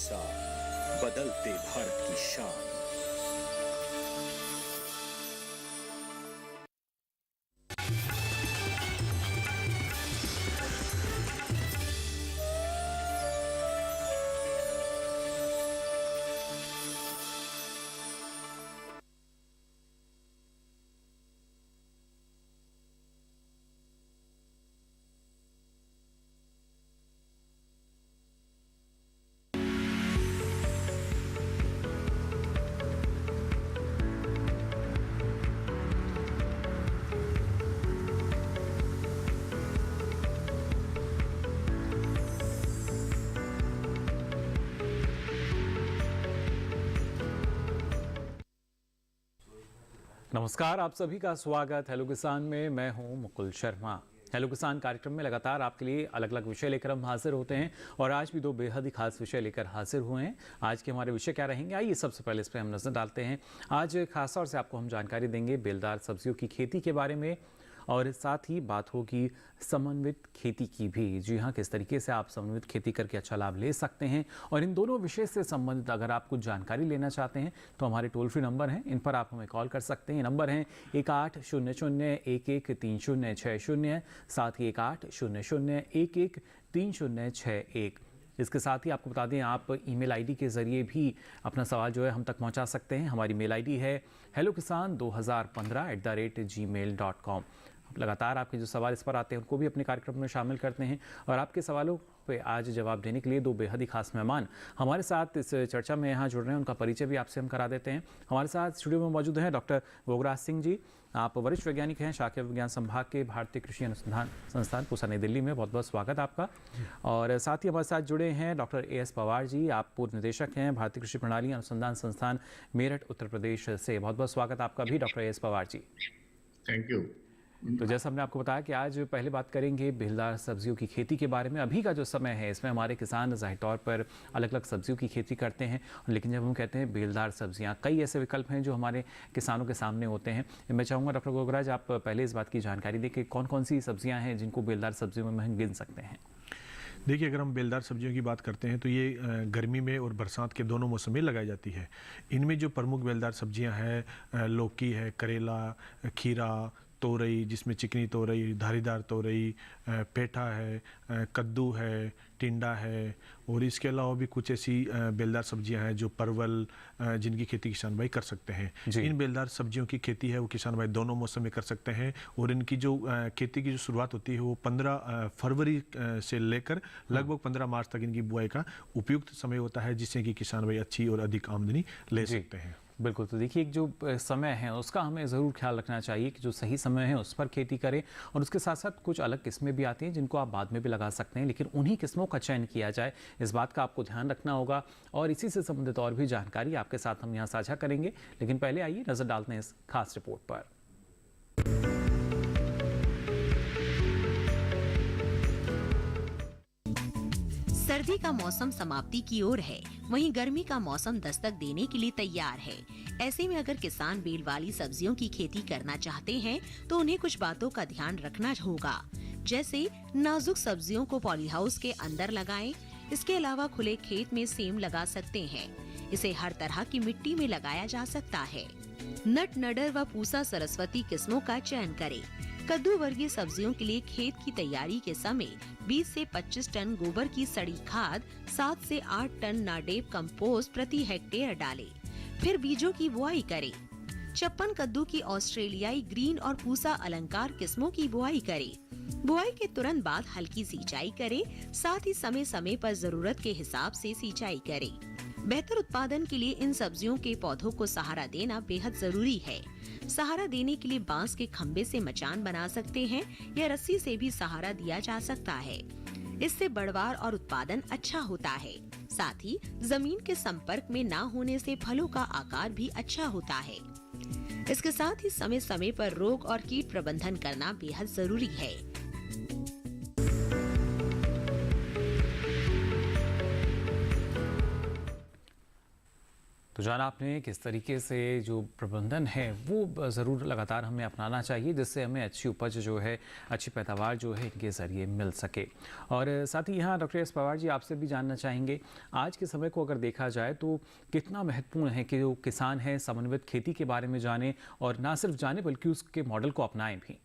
साथ बदलते भारत की शान। नमस्कार, आप सभी का स्वागत हेलो किसान में। मैं हूं मुकुल शर्मा। हेलो किसान कार्यक्रम में लगातार आपके लिए अलग अलग विषय लेकर हम हाजिर होते हैं और आज भी दो बेहद ही खास विषय लेकर हाजिर हुए हैं। आज के हमारे विषय क्या रहेंगे, आइए सबसे पहले इस पर हम नजर डालते हैं। आज खास तौर से आपको हम जानकारी देंगे बेलदार सब्जियों की खेती के बारे में और साथ ही बात होगी समन्वित खेती की भी। जी हाँ, किस तरीके से आप समन्वित खेती करके अच्छा लाभ ले सकते हैं। और इन दोनों विषय से संबंधित अगर आप कुछ जानकारी लेना चाहते हैं तो हमारे टोल फ्री नंबर हैं, इन पर आप हमें कॉल कर सकते हैं। नंबर हैं 1800113060, साथ ही 1800113061। इसके साथ ही आपको बता दें, आप ईमेल आईडी के ज़रिए भी अपना सवाल जो है हम तक पहुंचा सकते हैं। हमारी मेल आईडी है hellokisan2015@gmail.com। लगातार आपके जो सवाल इस पर आते हैं उनको भी अपने कार्यक्रम में शामिल करते हैं और आपके सवालों पे आज जवाब देने के लिए दो बेहद ही खास मेहमान हमारे साथ इस चर्चा में यहाँ जुड़ रहे हैं। उनका परिचय भी आपसे हम करा देते हैं। हमारे साथ स्टूडियो में मौजूद हैं डॉक्टर गोगराज सिंह जी। आप वरिष्ठ वैज्ञानिक हैं शाकीय विज्ञान संभाग के भारतीय कृषि अनुसंधान संस्थान पूसा नई दिल्ली में। बहुत बहुत स्वागत आपका। और साथ ही हमारे साथ जुड़े हैं डॉक्टर ए.एस. पवार जी। आप पूर्व निदेशक हैं भारतीय कृषि प्रणाली अनुसंधान संस्थान मेरठ उत्तर प्रदेश से। बहुत बहुत स्वागत आपका भी doctor A S. Pawar ji. Thank you. तो जैसा हमने आपको बताया कि आज पहले बात करेंगे बेलदार सब्जियों की खेती के बारे में। अभी का जो समय है इसमें हमारे किसान ज़ाहिर तौर पर अलग अलग सब्जियों की खेती करते हैं, लेकिन जब हम कहते हैं बेलदार सब्जियां, कई ऐसे विकल्प हैं जो हमारे किसानों के सामने होते हैं। मैं चाहूँगा डॉक्टर गोगराज आप पहले इस बात की जानकारी दें कि कौन कौन सी सब्जियाँ हैं जिनको बेलदार सब्जियों में हम गिन सकते हैं। देखिए, अगर हम बेलदार सब्जियों की बात करते हैं तो ये गर्मी में और बरसात के दोनों मौसम में लगाई जाती है। इनमें जो प्रमुख बेलदार सब्जियां हैं, लौकी है, करेला, खीरा, तोरई जिसमें चिकनी तोरई, धारीदार तोरई, पेठा है, कद्दू है, टिंडा है, और इसके अलावा भी कुछ ऐसी बेलदार सब्जियां हैं जो परवल, जिनकी खेती किसान भाई कर सकते हैं। इन बेलदार सब्जियों की खेती है वो किसान भाई दोनों मौसम में कर सकते हैं। और इनकी जो खेती की जो शुरुआत होती है वो 15 फरवरी से लेकर लगभग 15 मार्च तक इनकी बुआई का उपयुक्त समय होता है, जिससे कि किसान भाई अच्छी और अधिक आमदनी ले सकते हैं। बिल्कुल। तो देखिए, एक जो समय है उसका हमें ज़रूर ख्याल रखना चाहिए कि जो सही समय है उस पर खेती करें। और उसके साथ साथ कुछ अलग किस्में भी आती हैं जिनको आप बाद में भी लगा सकते हैं, लेकिन उन्हीं किस्मों का चयन किया जाए, इस बात का आपको ध्यान रखना होगा। और इसी से संबंधित और भी जानकारी आपके साथ हम यहाँ साझा करेंगे, लेकिन पहले आइए नज़र डालते हैं इस खास रिपोर्ट पर। सर्दी का मौसम समाप्ति की ओर है, वहीं गर्मी का मौसम दस्तक देने के लिए तैयार है। ऐसे में अगर किसान बेल वाली सब्जियों की खेती करना चाहते हैं तो उन्हें कुछ बातों का ध्यान रखना होगा, जैसे नाजुक सब्जियों को पॉली हाउस के अंदर लगाएं। इसके अलावा खुले खेत में सेम लगा सकते हैं। इसे हर तरह की मिट्टी में लगाया जा सकता है। नट नडर व पूसा सरस्वती किस्मों का चयन करें। कद्दू वर्गीय सब्जियों के लिए खेत की तैयारी के समय 20 से 25 टन गोबर की सड़ी खाद, 7 से 8 टन नाडेप कंपोस्ट प्रति हेक्टेयर डालें। फिर बीजों की बुआई करें। चप्पन कद्दू की ऑस्ट्रेलियाई ग्रीन और पूसा अलंकार किस्मों की बुआई करें। बुआई के तुरंत बाद हल्की सिंचाई करें, साथ ही समय समय पर जरूरत के हिसाब से सिंचाई करें। बेहतर उत्पादन के लिए इन सब्जियों के पौधों को सहारा देना बेहद जरूरी है। सहारा देने के लिए बांस के खम्भे से मचान बना सकते हैं या रस्सी से भी सहारा दिया जा सकता है। इससे बढ़वार और उत्पादन अच्छा होता है। साथ ही जमीन के संपर्क में ना होने से फलों का आकार भी अच्छा होता है। इसके साथ ही समय समय पर रोग और कीट प्रबंधन करना बेहद जरूरी है। तो जाना आपने किस तरीके से जो प्रबंधन है वो ज़रूर लगातार हमें अपनाना चाहिए, जिससे हमें अच्छी उपज जो है, अच्छी पैदावार जो है इनके ज़रिए मिल सके। और साथ ही यहाँ डॉक्टर एस पवार जी आपसे भी जानना चाहेंगे, आज के समय को अगर देखा जाए तो कितना महत्वपूर्ण है कि जो किसान है समन्वित खेती के बारे में जाने, और ना सिर्फ जाने बल्कि उसके मॉडल को अपनाएं भी।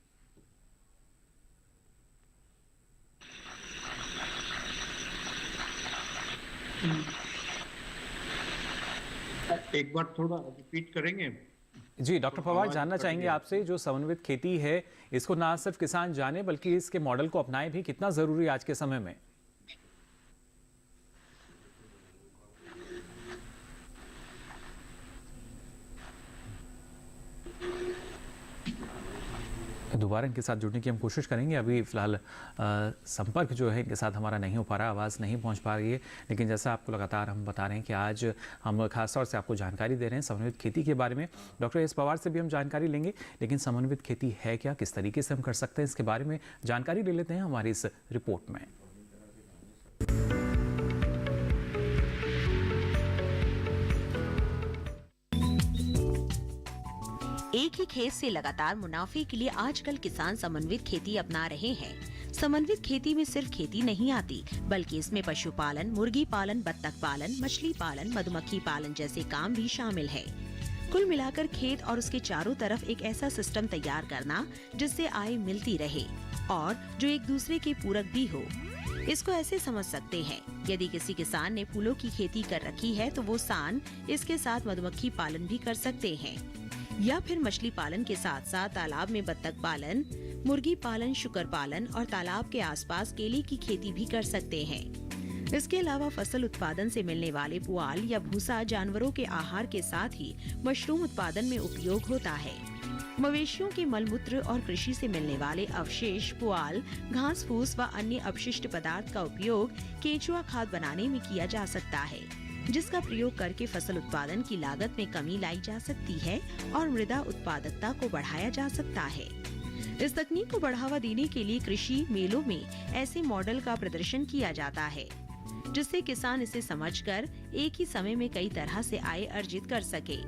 एक बार थोड़ा रिपीट करेंगे? जी डॉक्टर पवार, जानना चाहेंगे आपसे, जो समन्वित खेती है इसको ना सिर्फ किसान जाने बल्कि इसके मॉडल को अपनाएं भी, कितना ज़रूरी है आज के समय में? दोबारा इनके साथ जुड़ने की हम कोशिश करेंगे। अभी फ़िलहाल संपर्क जो है इनके साथ हमारा नहीं हो पा रहा, आवाज़ नहीं पहुंच पा रही है। लेकिन जैसा आपको लगातार हम बता रहे हैं कि आज हम खास तौर से आपको जानकारी दे रहे हैं समन्वित खेती के बारे में। डॉक्टर एस पवार से भी हम जानकारी लेंगे, लेकिन समन्वित खेती है क्या, किस तरीके से हम कर सकते हैं, इसके बारे में जानकारी ले लेते हैं हमारी इस रिपोर्ट में। एक ही खेत से लगातार मुनाफे के लिए आजकल किसान समन्वित खेती अपना रहे हैं। समन्वित खेती में सिर्फ खेती नहीं आती, बल्कि इसमें पशुपालन, मुर्गी पालन, बत्तख पालन, मछली पालन, मधुमक्खी पालन जैसे काम भी शामिल है। कुल मिलाकर खेत और उसके चारों तरफ एक ऐसा सिस्टम तैयार करना जिससे आय मिलती रहे और जो एक दूसरे के पूरक भी हो। इसको ऐसे समझ सकते हैं, यदि किसी किसान ने फूलों की खेती कर रखी है तो वो सान इसके साथ मधुमक्खी पालन भी कर सकते हैं, या फिर मछली पालन के साथ साथ तालाब में बत्तख पालन, मुर्गी पालन, शुकर पालन और तालाब के आसपास केले की खेती भी कर सकते हैं। इसके अलावा फसल उत्पादन से मिलने वाले पुआल या भूसा जानवरों के आहार के साथ ही मशरूम उत्पादन में उपयोग होता है। मवेशियों के मलमूत्र और कृषि से मिलने वाले अवशेष, पुआल, घास फूस व अन्य अपशिष्ट पदार्थ का उपयोग केंचुआ खाद बनाने में किया जा सकता है, जिसका प्रयोग करके फसल उत्पादन की लागत में कमी लाई जा सकती है और मृदा उत्पादकता को बढ़ाया जा सकता है। इस तकनीक को बढ़ावा देने के लिए कृषि मेलों में ऐसे मॉडल का प्रदर्शन किया जाता है, जिससे किसान इसे समझकर एक ही समय में कई तरह से आय अर्जित कर सके।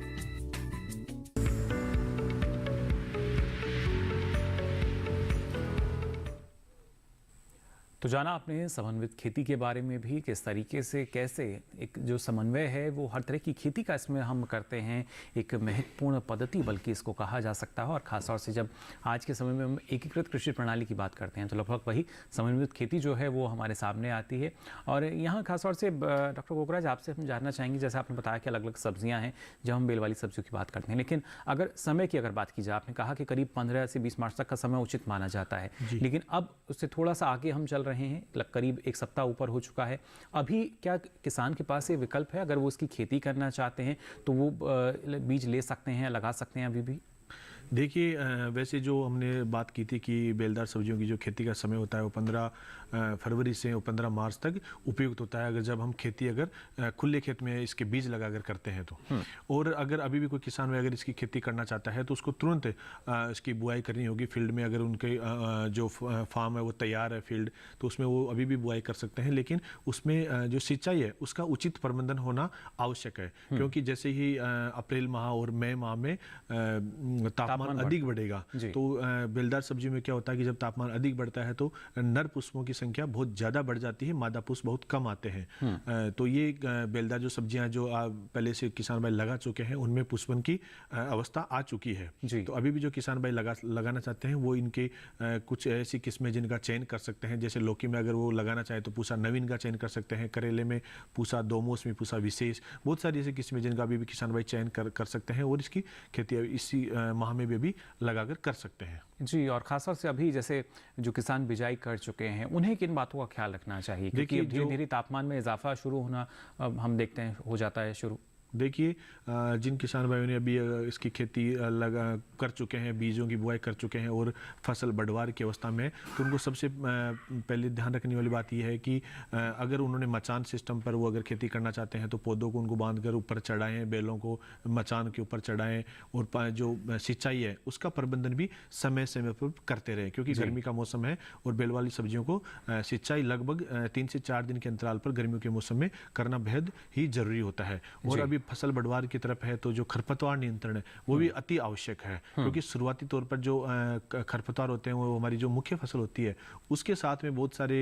तो जाना आपने समन्वित खेती के बारे में भी, किस तरीके से कैसे एक जो समन्वय है वो हर तरह की खेती का इसमें हम करते हैं, एक महत्वपूर्ण पद्धति बल्कि इसको कहा जा सकता है। और ख़ासतौर से जब आज के समय में हम एकीकृत कृषि प्रणाली की बात करते हैं तो लगभग वही समन्वित खेती जो है वो हमारे सामने आती है। और यहाँ खासतौर से डॉक्टर गोगराज, आपसे हम जानना चाहेंगे, जैसे आपने बताया कि अलग अलग सब्जियाँ हैं जब हम बेल वाली सब्जियों की बात करते हैं, लेकिन अगर समय की अगर बात की जाए, आपने कहा कि करीब 15 से 20 मार्च तक का समय उचित माना जाता है, लेकिन अब उससे थोड़ा सा आगे हम चल रहे हैं, करीब एक सप्ताह ऊपर हो चुका है। अभी क्या किसान के पास ये विकल्प है, अगर वो इसकी खेती करना चाहते हैं तो वो बीज ले सकते हैं, लगा सकते हैं अभी भी? देखिए, वैसे जो हमने बात की थी कि बेलदार सब्जियों की जो खेती का समय होता है वो 15 फरवरी से 15 मार्च तक उपयुक्त होता है, अगर जब हम खेती अगर खुले खेत में इसके बीज लगाकर करते हैं तो। और अगर अभी भी कोई किसान में अगर इसकी खेती करना चाहता है तो उसको तुरंत इसकी बुआई करनी होगी फील्ड में। अगर उनके जो फार्म है वो तैयार है फील्ड, तो उसमें वो अभी भी बुआई कर सकते हैं, लेकिन उसमें जो सिंचाई है उसका उचित प्रबंधन होना आवश्यक है, क्योंकि जैसे ही अप्रैल माह और मई माह में तापमान अधिक बढ़ेगा तो बेलदार सब्जियों में क्या होता है कि जब तापमान अधिक बढ़ता है तो नर पुष्पों की संख्या बहुत ज्यादा बढ़ जाती है, मादा पुष्प बहुत कम आते हैं। तो ये बेलदार जो सब्जियां जो पहले से किसान भाई लगा चुके हैं उनमें पुष्पन की अवस्था आ चुकी है। तो अभी भी जो किसान भाई लगाना चाहते हैं वो इनके कुछ ऐसी किस्में जिनका चयन कर सकते हैं, जैसे लौकी में अगर वो लगाना चाहे तो पूसा नवीन का चयन कर सकते हैं, करेले में पूसा दो मौसमी, पूसा विशेष, बहुत सारी ऐसी किस्में जिनका अभी भी किसान भाई चयन कर सकते हैं और इसकी खेती इसी माह में भी लगाकर कर सकते हैं। जी, और खासतौर से अभी जैसे जो किसान बिजाई कर चुके हैं उन्हें किन बातों का ख्याल रखना चाहिए, क्योंकि अब धीरे धीरे तापमान में इजाफा शुरू होना हम देखते हैं हो जाता है शुरू। देखिए, जिन किसान भाइयों ने अभी इसकी खेती कर चुके हैं, बीजों की बुआई कर चुके हैं और फसल बढ़वार की अवस्था में, तो उनको सबसे पहले ध्यान रखने वाली बात यह है कि अगर उन्होंने मचान सिस्टम पर वो अगर खेती करना चाहते हैं तो पौधों को उनको बांधकर ऊपर चढ़ाएं, बेलों को मचान के ऊपर चढ़ाएं और जो सिंचाई है उसका प्रबंधन भी समय समय पर करते रहें, क्योंकि गर्मी का मौसम है और बेल वाली सब्जियों को सिंचाई लगभग 3 से 4 दिन के अंतराल पर गर्मियों के मौसम में करना बेहद ही जरूरी होता है। और अभी फसल बढ़वार की तरफ है तो जो खरपतवार नियंत्रण है वो भी अति आवश्यक है, क्योंकि शुरुआती तौर पर जो खरपतवार होते हैं वो हमारी जो मुख्य फसल होती है उसके साथ में बहुत सारे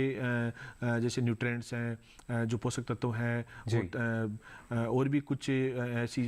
जैसे न्यूट्रिएंट्स हैं, जो पोषक तत्व हैं, और भी कुछ ऐसी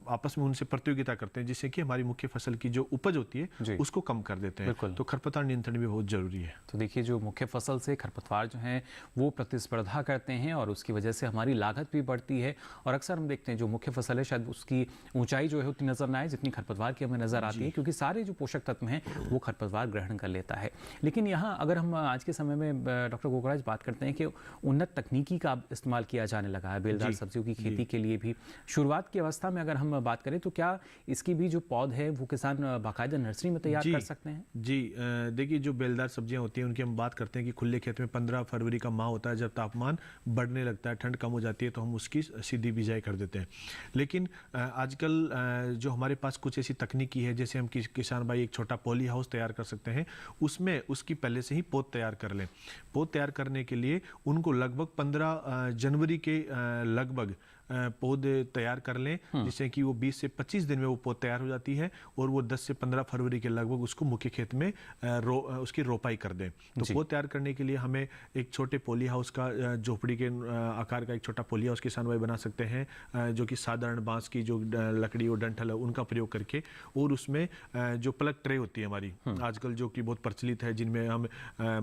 आपस में उनसे प्रतियोगिता करते हैं जिससे कि हमारी मुख्य फसल की जो उपज होती है उसको कम कर देते हैं। तो खरपतवार नियंत्रण भी बहुत जरूरी है। तो देखिए, जो मुख्य फसल से खरपतवार जो हैं वो प्रतिस्पर्धा करते हैं और उसकी वजह से हमारी लागत भी बढ़ती है, और अक्सर हम देखते हैं जो मुख्य फसल है शायद उसकी ऊंचाई जो है उतनी नजर ना आए जितनी खरपतवार की हमें नजर आती है, क्योंकि सारे जो पोषक तत्व हैं वो खरपतवार ग्रहण कर लेता है। लेकिन यहाँ अगर हम आज के समय में डॉक्टर गोगराज बात करते हैं कि उन्नत तकनीकी का इस्तेमाल किया जाने लगा है बेलदार सब्जियों की खेती के लिए भी, शुरुआत की अवस्था में अगर हम बात करें तो क्या इसकी भी जो पौध है वो किसान बाकायदा नर्सरी में तैयार कर सकते हैं? जी, देखिए, जो बेलदार सब्जियां होती हैं उनकी हम बात करते हैं कि खुले खेत में 15 फरवरी का माह होता है, जब तापमान बढ़ने लगता है, ठंड कम हो जाती है, तो हम उसकी सीधी बिजाई कर देते हैं। लेकिन आजकल जो हमारे पास कुछ ऐसी तकनीकी है, जैसे हम किसान भाई एक छोटा पॉली हाउस तैयार कर सकते हैं, उसमें उसकी पहले से ही पौध तैयार कर लें। पौध तैयार करने के लिए उनको लगभग 15 जनवरी के लगभग पौध तैयार कर लें, जिससे कि वो 20 से 25 दिन में वो पौध तैयार हो जाती है, और वो 10 से 15 फरवरी के लगभग उसको मुख्य खेत में उसकी रोपाई कर दें। तो पौध तैयार करने के लिए हमें एक छोटे पॉली हाउस का, झोपड़ी के आकार का एक छोटा पॉली हाउस किसान भाई बना सकते हैं, जो कि साधारण बांस की जो लकड़ी और डंठल है उनका प्रयोग करके, और उसमें जो प्लग ट्रे होती है हमारी आजकल जो कि बहुत प्रचलित है, जिनमें हम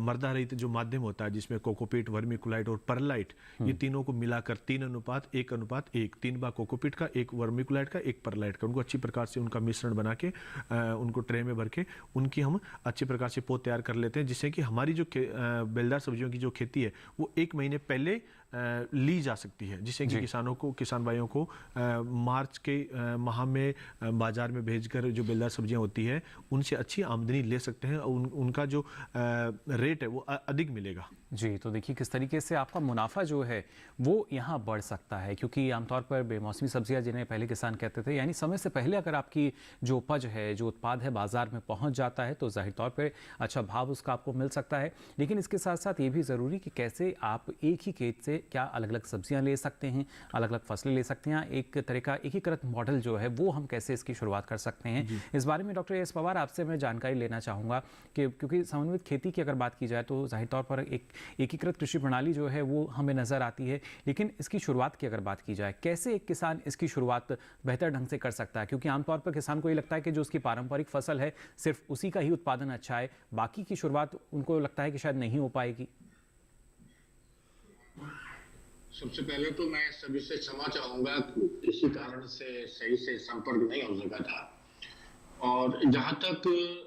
मर्दा रहित जो माध्यम होता है जिसमें कोकोपीट, वर्मिकुलाइट और परलाइट, ये तीनों को मिलाकर 3:1:1 3 बार कोकोपीट का, 1 वर्मिकुलाइट का, 1 परलाइट का, उनको अच्छी प्रकार से उनका मिश्रण बना के उनको ट्रे में भर के उनकी हम अच्छी प्रकार से पौध तैयार कर लेते हैं, जिससे कि हमारी जो बेलदार सब्जियों की जो खेती है वो 1 महीने पहले ली जा सकती है, जिससे कि किसान भाइयों को मार्च के माह में बाजार में भेजकर जो बेलदार सब्जियां होती है उनसे अच्छी आमदनी ले सकते हैं, और उनका जो रेट है वो अधिक मिलेगा। जी, तो देखिए किस तरीके से आपका मुनाफा जो है वो यहाँ बढ़ सकता है, क्योंकि आमतौर पर बेमौसमी सब्जियां जिन्हें पहले किसान कहते थे, यानी समय से पहले अगर आपकी जो उपज है, जो उत्पाद है बाजार में पहुंच जाता है तो जाहिर तौर पर अच्छा भाव उसका आपको मिल सकता है। लेकिन इसके साथ साथ ये भी ज़रूरी कि कैसे आप एक ही खेत से क्या अलग अलग सब्जियां ले सकते हैं, अलग अलग फसलें ले सकते हैं, एक तरह का एकीकृत मॉडल जो है वो हम कैसे इसकी शुरुआत कर सकते हैं। इस बारे में डॉक्टर एस पवार आपसे मैं जानकारी लेना चाहूँगा कि क्योंकि समन्वित खेती की अगर बात की जाए तो जाहिर तौर पर एक एकीकृत कृषि प्रणाली जो है वो हमें नज़र आती है, लेकिन इसकी शुरुआत की अगर बात की जाए, कैसे एक किसान इसकी शुरुआत बेहतर ढंग से कर सकता है? क्योंकि आमतौर पर किसान को ये लगता है कि जो उसकी पारंपरिक फसल है सिर्फ उसी का ही उत्पादन अच्छा है, बाकी की शुरुआत उनको लगता है कि शायद नहीं हो पाएगी। सबसे पहले तो मैं सभी से क्षमा चाहूंगा, किसी कारण से सही से संपर्क नहीं हो सका था। और जहां तक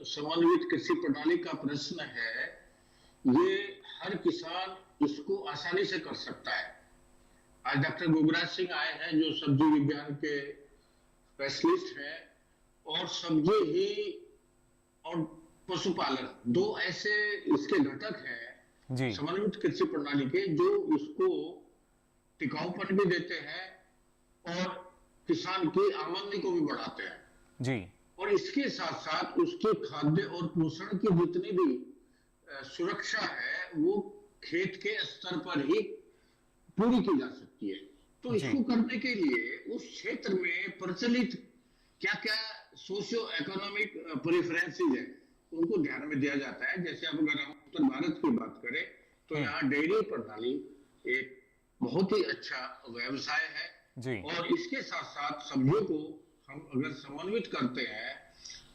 समन्वित कृषि प्रणाली का प्रश्न है, ये हर किसान इसको आसानी से कर सकता है। आज डॉक्टर गोगराज सिंह आए हैं जो सब्जी विज्ञान के स्पेशलिस्ट हैं, और सब्जी ही और पशुपालन दो ऐसे इसके घटक हैं समन्वित कृषि प्रणाली के, जो इसको टिकाऊपन भी देते हैं और किसान की आमदनी को भी बढ़ाते हैं जी। और इसके साथ साथ उसके खाद्य और पोषण की जितनी भी सुरक्षा है वो खेत के स्तर पर ही पूरी की जा सकती है। तो इसको करने के लिए उस क्षेत्र में प्रचलित क्या क्या सोशियो इकोनॉमिक प्रेफरेंसेस है उनको ध्यान में दिया जाता है। जैसे अब अगर हम उत्तर भारत की बात करें तो यहाँ डेयरी प्रणाली एक बहुत ही अच्छा व्यवसाय है जी। और इसके साथ साथ सब्जियों को हम अगर समन्वित करते हैं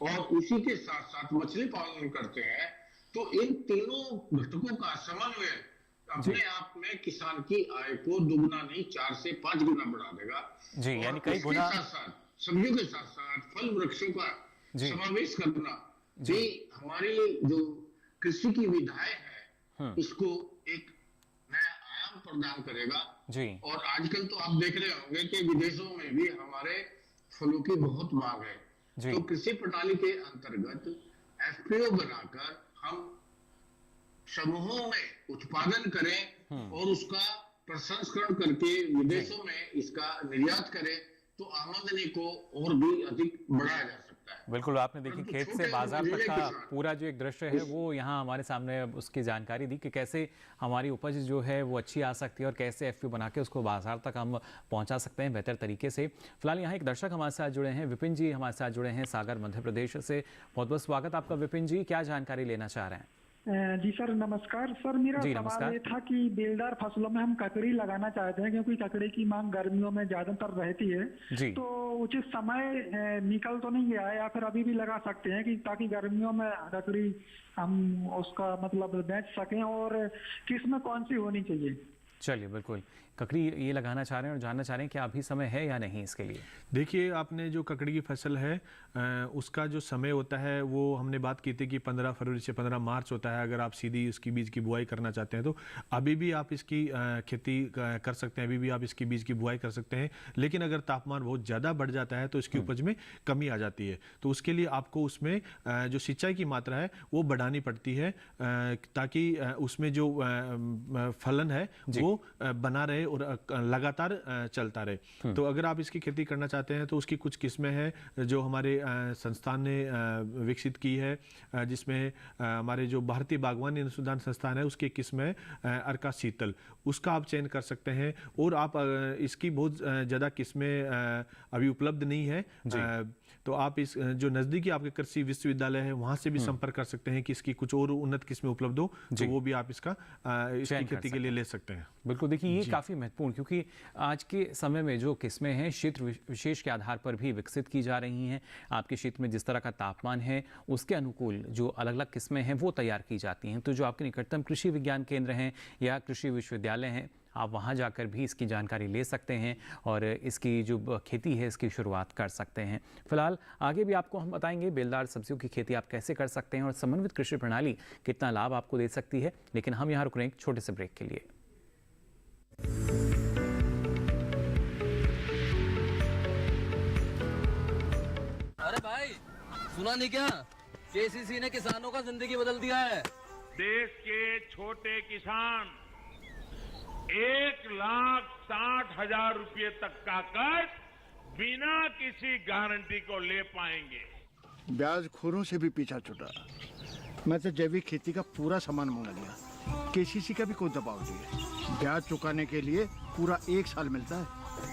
और उसी के साथ साथ मछली पालन करते हैं तो इन तीनों घटकों का समन्वय अपने आप में किसान की आय को दुगना नहीं 4 से 5 गुना बढ़ा देगा जी। यानी कई गुना साथ साथ सब्जियों के साथ साथ फल वृक्षों का समावेश करना जी हमारी जो कृषि की विधाएं है इसको एक नया आयाम प्रदान करेगा जी। और आजकल तो आप देख रहे होंगे कि विदेशों में भी हमारे फलों की बहुत मांग है जी। तो कृषि प्रणाली के अंतर्गत एफपीओ बनाकर हम समूहों में उत्पादन करें और उसका प्रसंस्करण करके विदेशों में इसका निर्यात करें तो आमदनी को और भी अधिक बढ़ाया जा सकता है। सकता है। बिल्कुल, आपने देखिए परंतु खेत से छोटे और बाजार तक मझोले का किसान पूरा जो एक दृश्य है वो यहाँ हमारे सामने उसकी जानकारी दी कि कैसे हमारी उपज जो है वो अच्छी आ सकती है और कैसे एफपीओ बना के उसको बाजार तक हम पहुँचा सकते हैं बेहतर तरीके से। फिलहाल यहाँ एक दर्शक हमारे साथ जुड़े हैं, विपिन जी हमारे साथ जुड़े हैं सागर मध्य प्रदेश से। बहुत बहुत स्वागत आपका विपिन जी, क्या जानकारी लेना चाह रहे हैं? जी सर नमस्कार। सर मेरा जी, सवाल नमस्कार। ये था कि बेलदार फसलों में हम ककड़ी लगाना चाहते हैं क्योंकि ककड़ी की मांग गर्मियों में ज्यादातर रहती है। जी। तो उचित समय निकल तो नहीं गया है या फिर अभी भी लगा सकते हैं कि ताकि गर्मियों में ककड़ी हम उसका मतलब बेच सकें, और किस्म कौन सी होनी चाहिए? चलिए, बिल्कुल ककड़ी ये लगाना चाह रहे हैं और जानना चाह रहे हैं कि अभी समय है या नहीं इसके लिए। देखिए, आपने जो ककड़ी की फसल है उसका जो समय होता है वो हमने बात की थी कि 15 फरवरी से 15 मार्च होता है। अगर आप सीधी उसकी बीज की बुआई करना चाहते हैं तो अभी भी आप इसकी खेती कर सकते हैं, अभी भी आप इसकी बीज की बुआई कर सकते हैं। लेकिन अगर तापमान बहुत ज़्यादा बढ़ जाता है तो इसकी उपज में कमी आ जाती है, तो उसके लिए आपको उसमें जो सिंचाई की मात्रा है वो बढ़ानी पड़ती है ताकि उसमें जो फलन है वो बना रहे और लगातार चलता रहे। तो अगर आप इसकी खेती करना चाहते हैं तो उसकी कुछ किस्में हैं जो हमारे संस्थान ने विकसित की है, जिसमें हमारे जो भारतीय बागवानी अनुसंधान संस्थान है उसकी किस्म है अर्का शीतल, उसका आप चयन कर सकते हैं। और आप इसकी बहुत ज़्यादा किस्में अभी उपलब्ध नहीं है, तो आप इस जो नज़दीकी आपके कृषि विश्वविद्यालय है वहाँ से भी संपर्क कर सकते हैं कि इसकी कुछ और उन्नत किस्में उपलब्ध हो, तो वो भी आप इसकी खेती के लिए ले सकते हैं। बिल्कुल, देखिए ये काफ़ी महत्वपूर्ण, क्योंकि आज के समय में जो किस्में हैं क्षेत्र विशेष के आधार पर भी विकसित की जा रही हैं। आपके क्षेत्र में जिस तरह का तापमान है उसके अनुकूल जो अलग अलग किस्में हैं वो तैयार की जाती हैं। तो जो आपके निकटतम कृषि विज्ञान केंद्र हैं या कृषि विश्वविद्यालय हैं, आप वहाँ जाकर भी इसकी जानकारी ले सकते हैं और इसकी जो खेती है इसकी शुरुआत कर सकते हैं। फिलहाल आगे भी आपको हम बताएंगे बेलदार सब्जियों की खेती आप कैसे कर सकते हैं और समन्वित कृषि प्रणाली कितना लाभ आपको दे सकती है। लेकिन हम यहाँ रुक रहे हैं एक छोटे से ब्रेक के लिए। अरे भाई, सुना नहीं क्या? केसीसी ने किसानों का जिंदगी बदल दिया है। देश के छोटे किसान 1,60,000 रुपए तक का कर्ज बिना किसी गारंटी को ले पाएंगे। ब्याज खोरों से भी पीछा छुटा। मैं तो जैविक खेती का पूरा सामान मंगा लिया, केसीसी का भी कोई दबाव नहीं है। ब्याज चुकाने के लिए पूरा 1 साल मिलता है।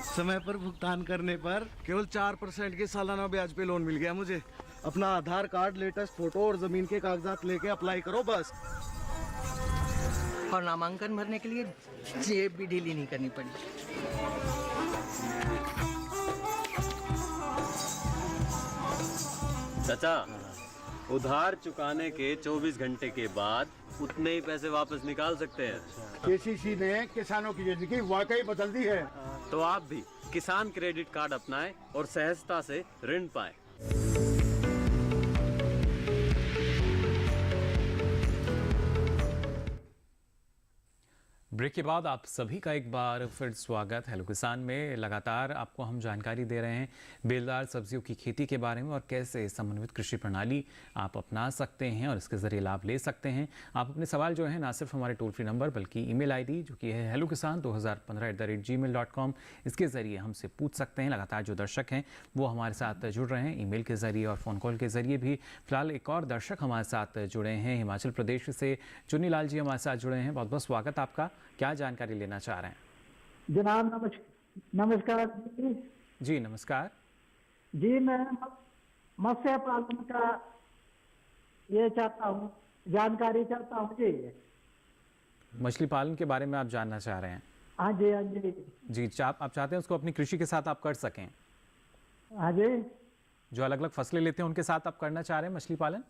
समय पर भुगतान करने पर केवल 4% के सालाना ब्याज पे लोन मिल गया मुझे। अपना आधार कार्ड, लेटेस्ट फोटो और जमीन के कागजात लेके अप्लाई करो बस। और नामांकन भरने के लिए जेब भी ढीली नहीं करनी पड़ी। चाचा, उधार चुकाने के 24 घंटे के बाद उतने ही पैसे वापस निकाल सकते हैं। केसीसी ने किसानों की जिंदगी वाकई बदल दी है। तो आप भी किसान क्रेडिट कार्ड अपनाएं और सहजता से ऋण पाएं। ब्रेक के बाद आप सभी का एक बार फिर स्वागत। हेलो किसान में लगातार आपको हम जानकारी दे रहे हैं बेलदार सब्जियों की खेती के बारे में और कैसे समन्वित कृषि प्रणाली आप अपना सकते हैं और इसके ज़रिए लाभ ले सकते हैं। आप अपने सवाल जो है ना सिर्फ हमारे टोल फ्री नंबर बल्कि ईमेल आईडी जो कि है hellokisan2015@gmail.com, इसके ज़रिए हमसे पूछ सकते हैं। लगातार जो दर्शक हैं वो हमारे साथ जुड़ रहे हैं ईमेल के ज़रिए और फ़ोन कॉल के ज़रिए भी। फिलहाल एक और दर्शक हमारे साथ जुड़े हैं हिमाचल प्रदेश से, चुन्नी लाल जी हमारे साथ जुड़े हैं। बहुत बहुत स्वागत आपका। क्या जानकारी लेना चाह रहे हैं? जनाब नमस्कार जी। नमस्कार जी, मैं मत्स्य पालन का ये चाहता हूँ, जानकारी चाहता हूँ जी। मछली पालन के बारे में आप जानना चाह रहे हैं? हाँ जी, हाँ जी जी। आप चाहते हैं उसको अपनी कृषि के साथ आप कर सकें? हाँ जी। जो अलग अलग फसलें लेते हैं उनके साथ आप करना चाह रहे हैं मछली पालन?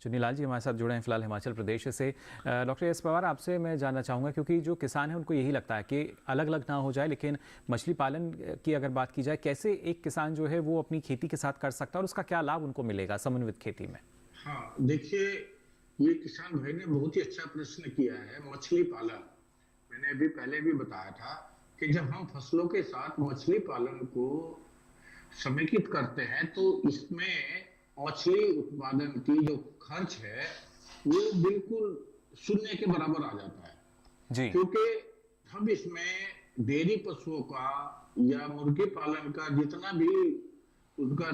चुन्नी लाल जी हमारे साथ जुड़े हैं फिलहाल हिमाचल प्रदेश से। डॉक्टर एस पवार, आपसे मैं जानना चाहूँगा, क्योंकि जो किसान है उनको यही लगता है कि अलग अलग ना हो जाए, लेकिन मछली पालन की अगर बात की जाए, कैसे एक किसान जो है वो अपनी खेती के साथ कर सकता है और उसका क्या लाभ उनको मिलेगा समन्वित खेती में? हाँ, देखिए ये किसान भाई ने बहुत ही अच्छा प्रश्न किया है। मछली पालन, मैंने अभी पहले भी बताया था कि जब हम फसलों के साथ मछली पालन को समेकित करते हैं तो इसमें मछली उत्पादन की जो खर्च है वो बिल्कुल शून्य के बराबर आ जाता है जी। क्योंकि हम इसमें डेयरी पशुओं का या मुर्गी पालन का जितना भी उनका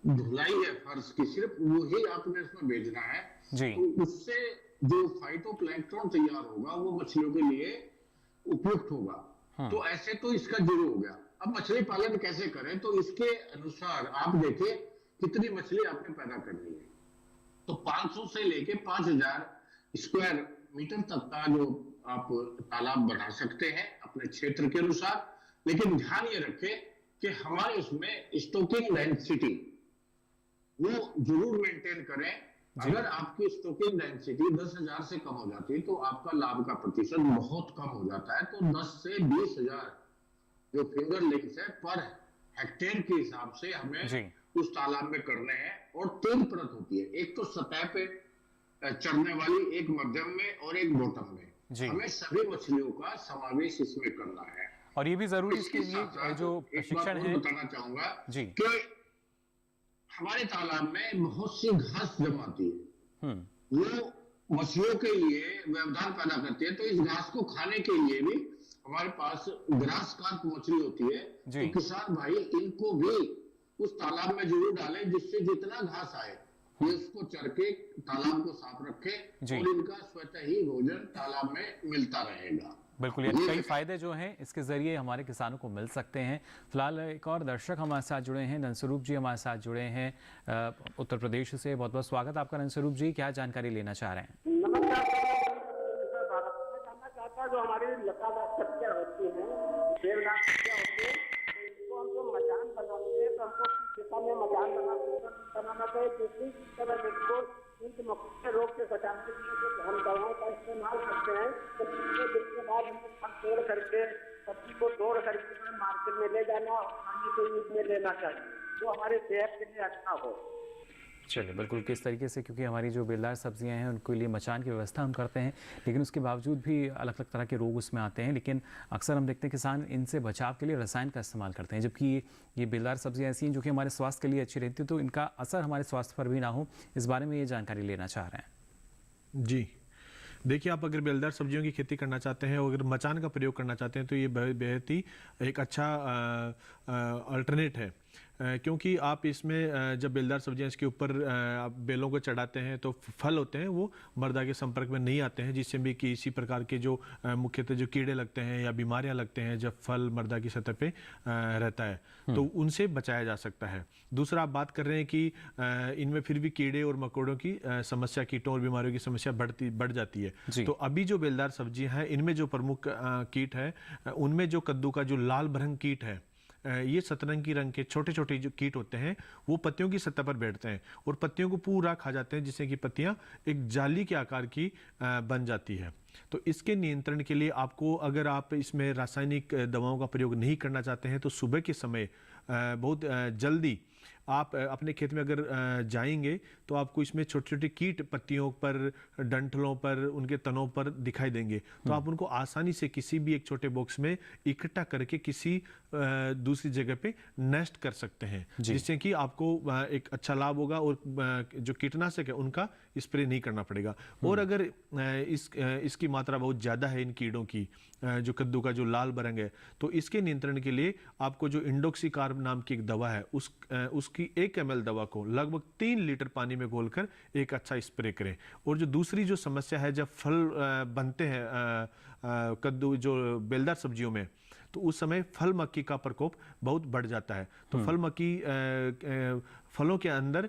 धुलाई है फर्श की, सिर्फ वही आपने इसमें भेजना है जी। तो उससे जो फाइटोप्लैंक्टन तैयार होगा वो मछलियों के लिए उपयुक्त होगा। तो ऐसे तो इसका जीरो हो गया। अब मछली पालन कैसे करें, तो इसके अनुसार आप देखिए कितनी मछली आपने पैदा करनी है। तो 500 से लेके 5000 स्क्वायर मीटर तक का जो आप तालाब बना सकते हैं अपने क्षेत्र के अनुसार, लेकिन ध्यान ये रखें कि हमारे उसमें स्टॉकिंग डेंसिटी वो जरूर मेंटेन करें। अगर आपकी स्टॉकिंग डेंसिटी 10,000 से कम हो जाती है तो आपका लाभ का प्रतिशत बहुत कम हो जाता है। तो 10 से 20,000 जो फिंगर लिंक्स है पर हेक्टेयर के हिसाब से हमें उस तालाब में करने हैं। और 3 परत होती है, एक तो सतह पे चढ़ने वाली, एक मध्यम में और एक बॉटम में। हमें सभी मछलियों का समावेश इसमें करना है। और ये भी जरूरी इसके लिए जो प्रशिक्षण है, बताना चाहूंगा कि हमारे तालाब में बहुत सी घास जमाती है, वो मछलियों के लिए व्यवधान पैदा करती है। तो इस घास को खाने के लिए भी हमारे पास ग्रास कार्प मछली होती है। तो किसान भाई इनको भी उस तालाब में जरूर डालें, जिससे जितना घास आए ये उसको चर के तालाब को साफ रखे और इनका स्वतः ही भोजन तालाब में मिलता रहेगा। बिल्कुल, ये कई फायदे जो हैं इसके जरिए हमारे किसानों को मिल सकते हैं। फिलहाल एक और दर्शक हमारे साथ जुड़े हैं, धनस्वरूप जी हमारे साथ जुड़े हैं उत्तर प्रदेश से। बहुत बहुत स्वागत आपका धनस्वरूप जी, क्या जानकारी लेना चाह रहे हैं? नमस्कार, जानना चाहता जो हमारी लतादार सब्जियां होती हैं, बेलदार सब्जियां होती हैं, इसको हम जो मचान बनाते हैं तो हमको दिशा में मचान बनाना चाहिए। दूसरी तरफ इसको मक्खी रोग से बचाने के लिए हम दवाओं का इस्तेमाल करते हैं। तो जिसके बाद हम तोड़ करके सब्जी को तोड़ करके मार्केट में ले जाना और खाने के यूज में लेना चाहिए, जो हमारे सेहत के लिए अच्छा हो। चलिए, बिल्कुल किस तरीके से, क्योंकि हमारी जो बेलदार सब्जियां हैं उनके लिए मचान की व्यवस्था हम करते हैं, लेकिन उसके बावजूद भी अलग अलग तरह के रोग उसमें आते हैं। लेकिन अक्सर हम देखते हैं किसान इनसे बचाव के लिए रसायन का इस्तेमाल करते हैं, जबकि ये बेलदार सब्जियां ऐसी हैं जो कि हमारे स्वास्थ्य के लिए अच्छी रहती है। तो इनका असर हमारे स्वास्थ्य पर भी ना हो, इस बारे में ये जानकारी लेना चाह रहे हैं। जी देखिए, आप अगर बेलदार सब्जियों की खेती करना चाहते हैं और अगर मचान का प्रयोग करना चाहते हैं तो ये बेहद ही एक अच्छा अल्टरनेट है, क्योंकि आप इसमें जब बेलदार सब्जियां इसके ऊपर आप बेलों को चढ़ाते हैं तो फल होते हैं वो मर्दा के संपर्क में नहीं आते हैं, जिससे भी किसी प्रकार के जो मुख्यतः जो कीड़े लगते हैं या बीमारियां लगते हैं जब फल मर्दा की सतह पे रहता है, तो उनसे बचाया जा सकता है। दूसरा, आप बात कर रहे हैं कि इनमें फिर भी कीड़े और मकोड़ों की समस्या, कीटों और बीमारियों की समस्या बढ़ जाती है। तो अभी जो बेलदार सब्जियां हैं इनमें जो प्रमुख कीट है, उनमें जो कद्दू का जो लाल भरंग कीट है, ये सतरंगी रंग के छोटे छोटे जो कीट होते हैं वो पत्तियों की सतह पर बैठते हैं और पत्तियों को पूरा खा जाते हैं, जिससे कि पत्तियां एक जाली के आकार की बन जाती है। तो इसके नियंत्रण के लिए आपको, अगर आप इसमें रासायनिक दवाओं का प्रयोग नहीं करना चाहते हैं, तो सुबह के समय बहुत जल्दी आप अपने खेत में अगर जाएंगे तो आपको इसमें छोटे छोटे कीट पत्तियों पर, डंठलों पर, उनके तनों पर दिखाई देंगे। तो आप उनको आसानी से किसी भी एक छोटे बॉक्स में इकट्ठा करके किसी दूसरी जगह पे नेस्ट कर सकते हैं, जिससे कि आपको एक अच्छा लाभ होगा और जो कीटनाशक है उनका स्प्रे नहीं करना पड़ेगा। और अगर इसकी मात्रा बहुत ज़्यादा है इन कीड़ों की, जो कद्दू का जो लाल भरंग है, तो इसके नियंत्रण के लिए आपको जो इंडोक्सीकार्ब नाम की एक दवा है उसकी 1 ml दवा को लगभग 3 लीटर पानी में घोलकर एक अच्छा स्प्रे करें। और जो दूसरी जो समस्या है, जब फल बनते हैं कद्दू जो बेलदार सब्जियों में, तो उस समय फल मक्खी का प्रकोप बहुत बढ़ जाता है। तो फल मक्खी फलों के अंदर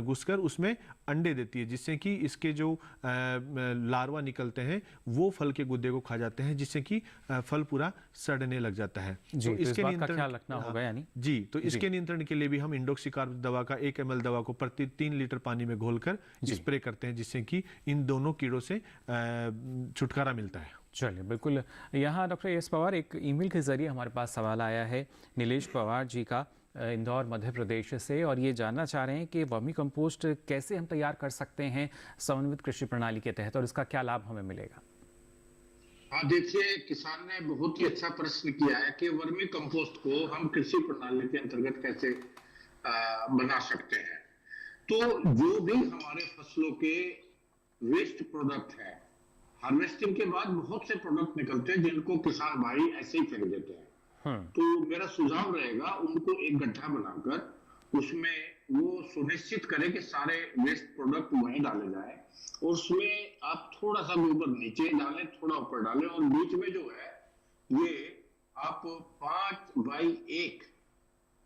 घुसकर उसमें अंडे देती है, जिससे कि इसके जो लार्वा निकलते हैं वो फल के गुद्दे को खा जाते हैं, जिससे कि फल पूरा सड़ने लग जाता है। तो इसके नियंत्रण का ख्याल रखना होगा यानी तो इसके नियंत्रण के लिए भी हम इंडोक्सीकार्ब दवा का 1 ml दवा को प्रति 3 लीटर पानी में घोलकर स्प्रे करते हैं, जिससे कि इन दोनों कीड़ों से छुटकारा मिलता है। चलिए, बिल्कुल। यहाँ डॉक्टर एस पवार, एक ईमेल के जरिए हमारे पास सवाल आया है नीलेश पवार जी का, इंदौर मध्य प्रदेश से, और ये जानना चाह रहे हैं कि वर्मी कंपोस्ट कैसे हम तैयार कर सकते हैं समन्वित कृषि प्रणाली के तहत और इसका क्या लाभ हमें मिलेगा? हाँ, देखिए, किसान ने बहुत ही अच्छा प्रश्न किया है कि वर्मी कंपोस्ट को हम कृषि प्रणाली के अंतर्गत कैसे बना सकते हैं। तो जो भी हमारे फसलों के वेस्ट प्रोडक्ट है, हार्वेस्टिंग के बाद बहुत से प्रोडक्ट निकलते हैं जिनको किसान भाई ऐसे ही फेंक देते हैं। तो मेरा सुझाव रहेगा उनको एक गड्ढा बनाकर उसमें वो सुनिश्चित करें कि सारे वेस्ट प्रोडक्ट वहीं डाले जाए और उसमें आप थोड़ा सा गोबर नीचे डालें, थोड़ा ऊपर डालें और बीच में जो है ये आप 5x1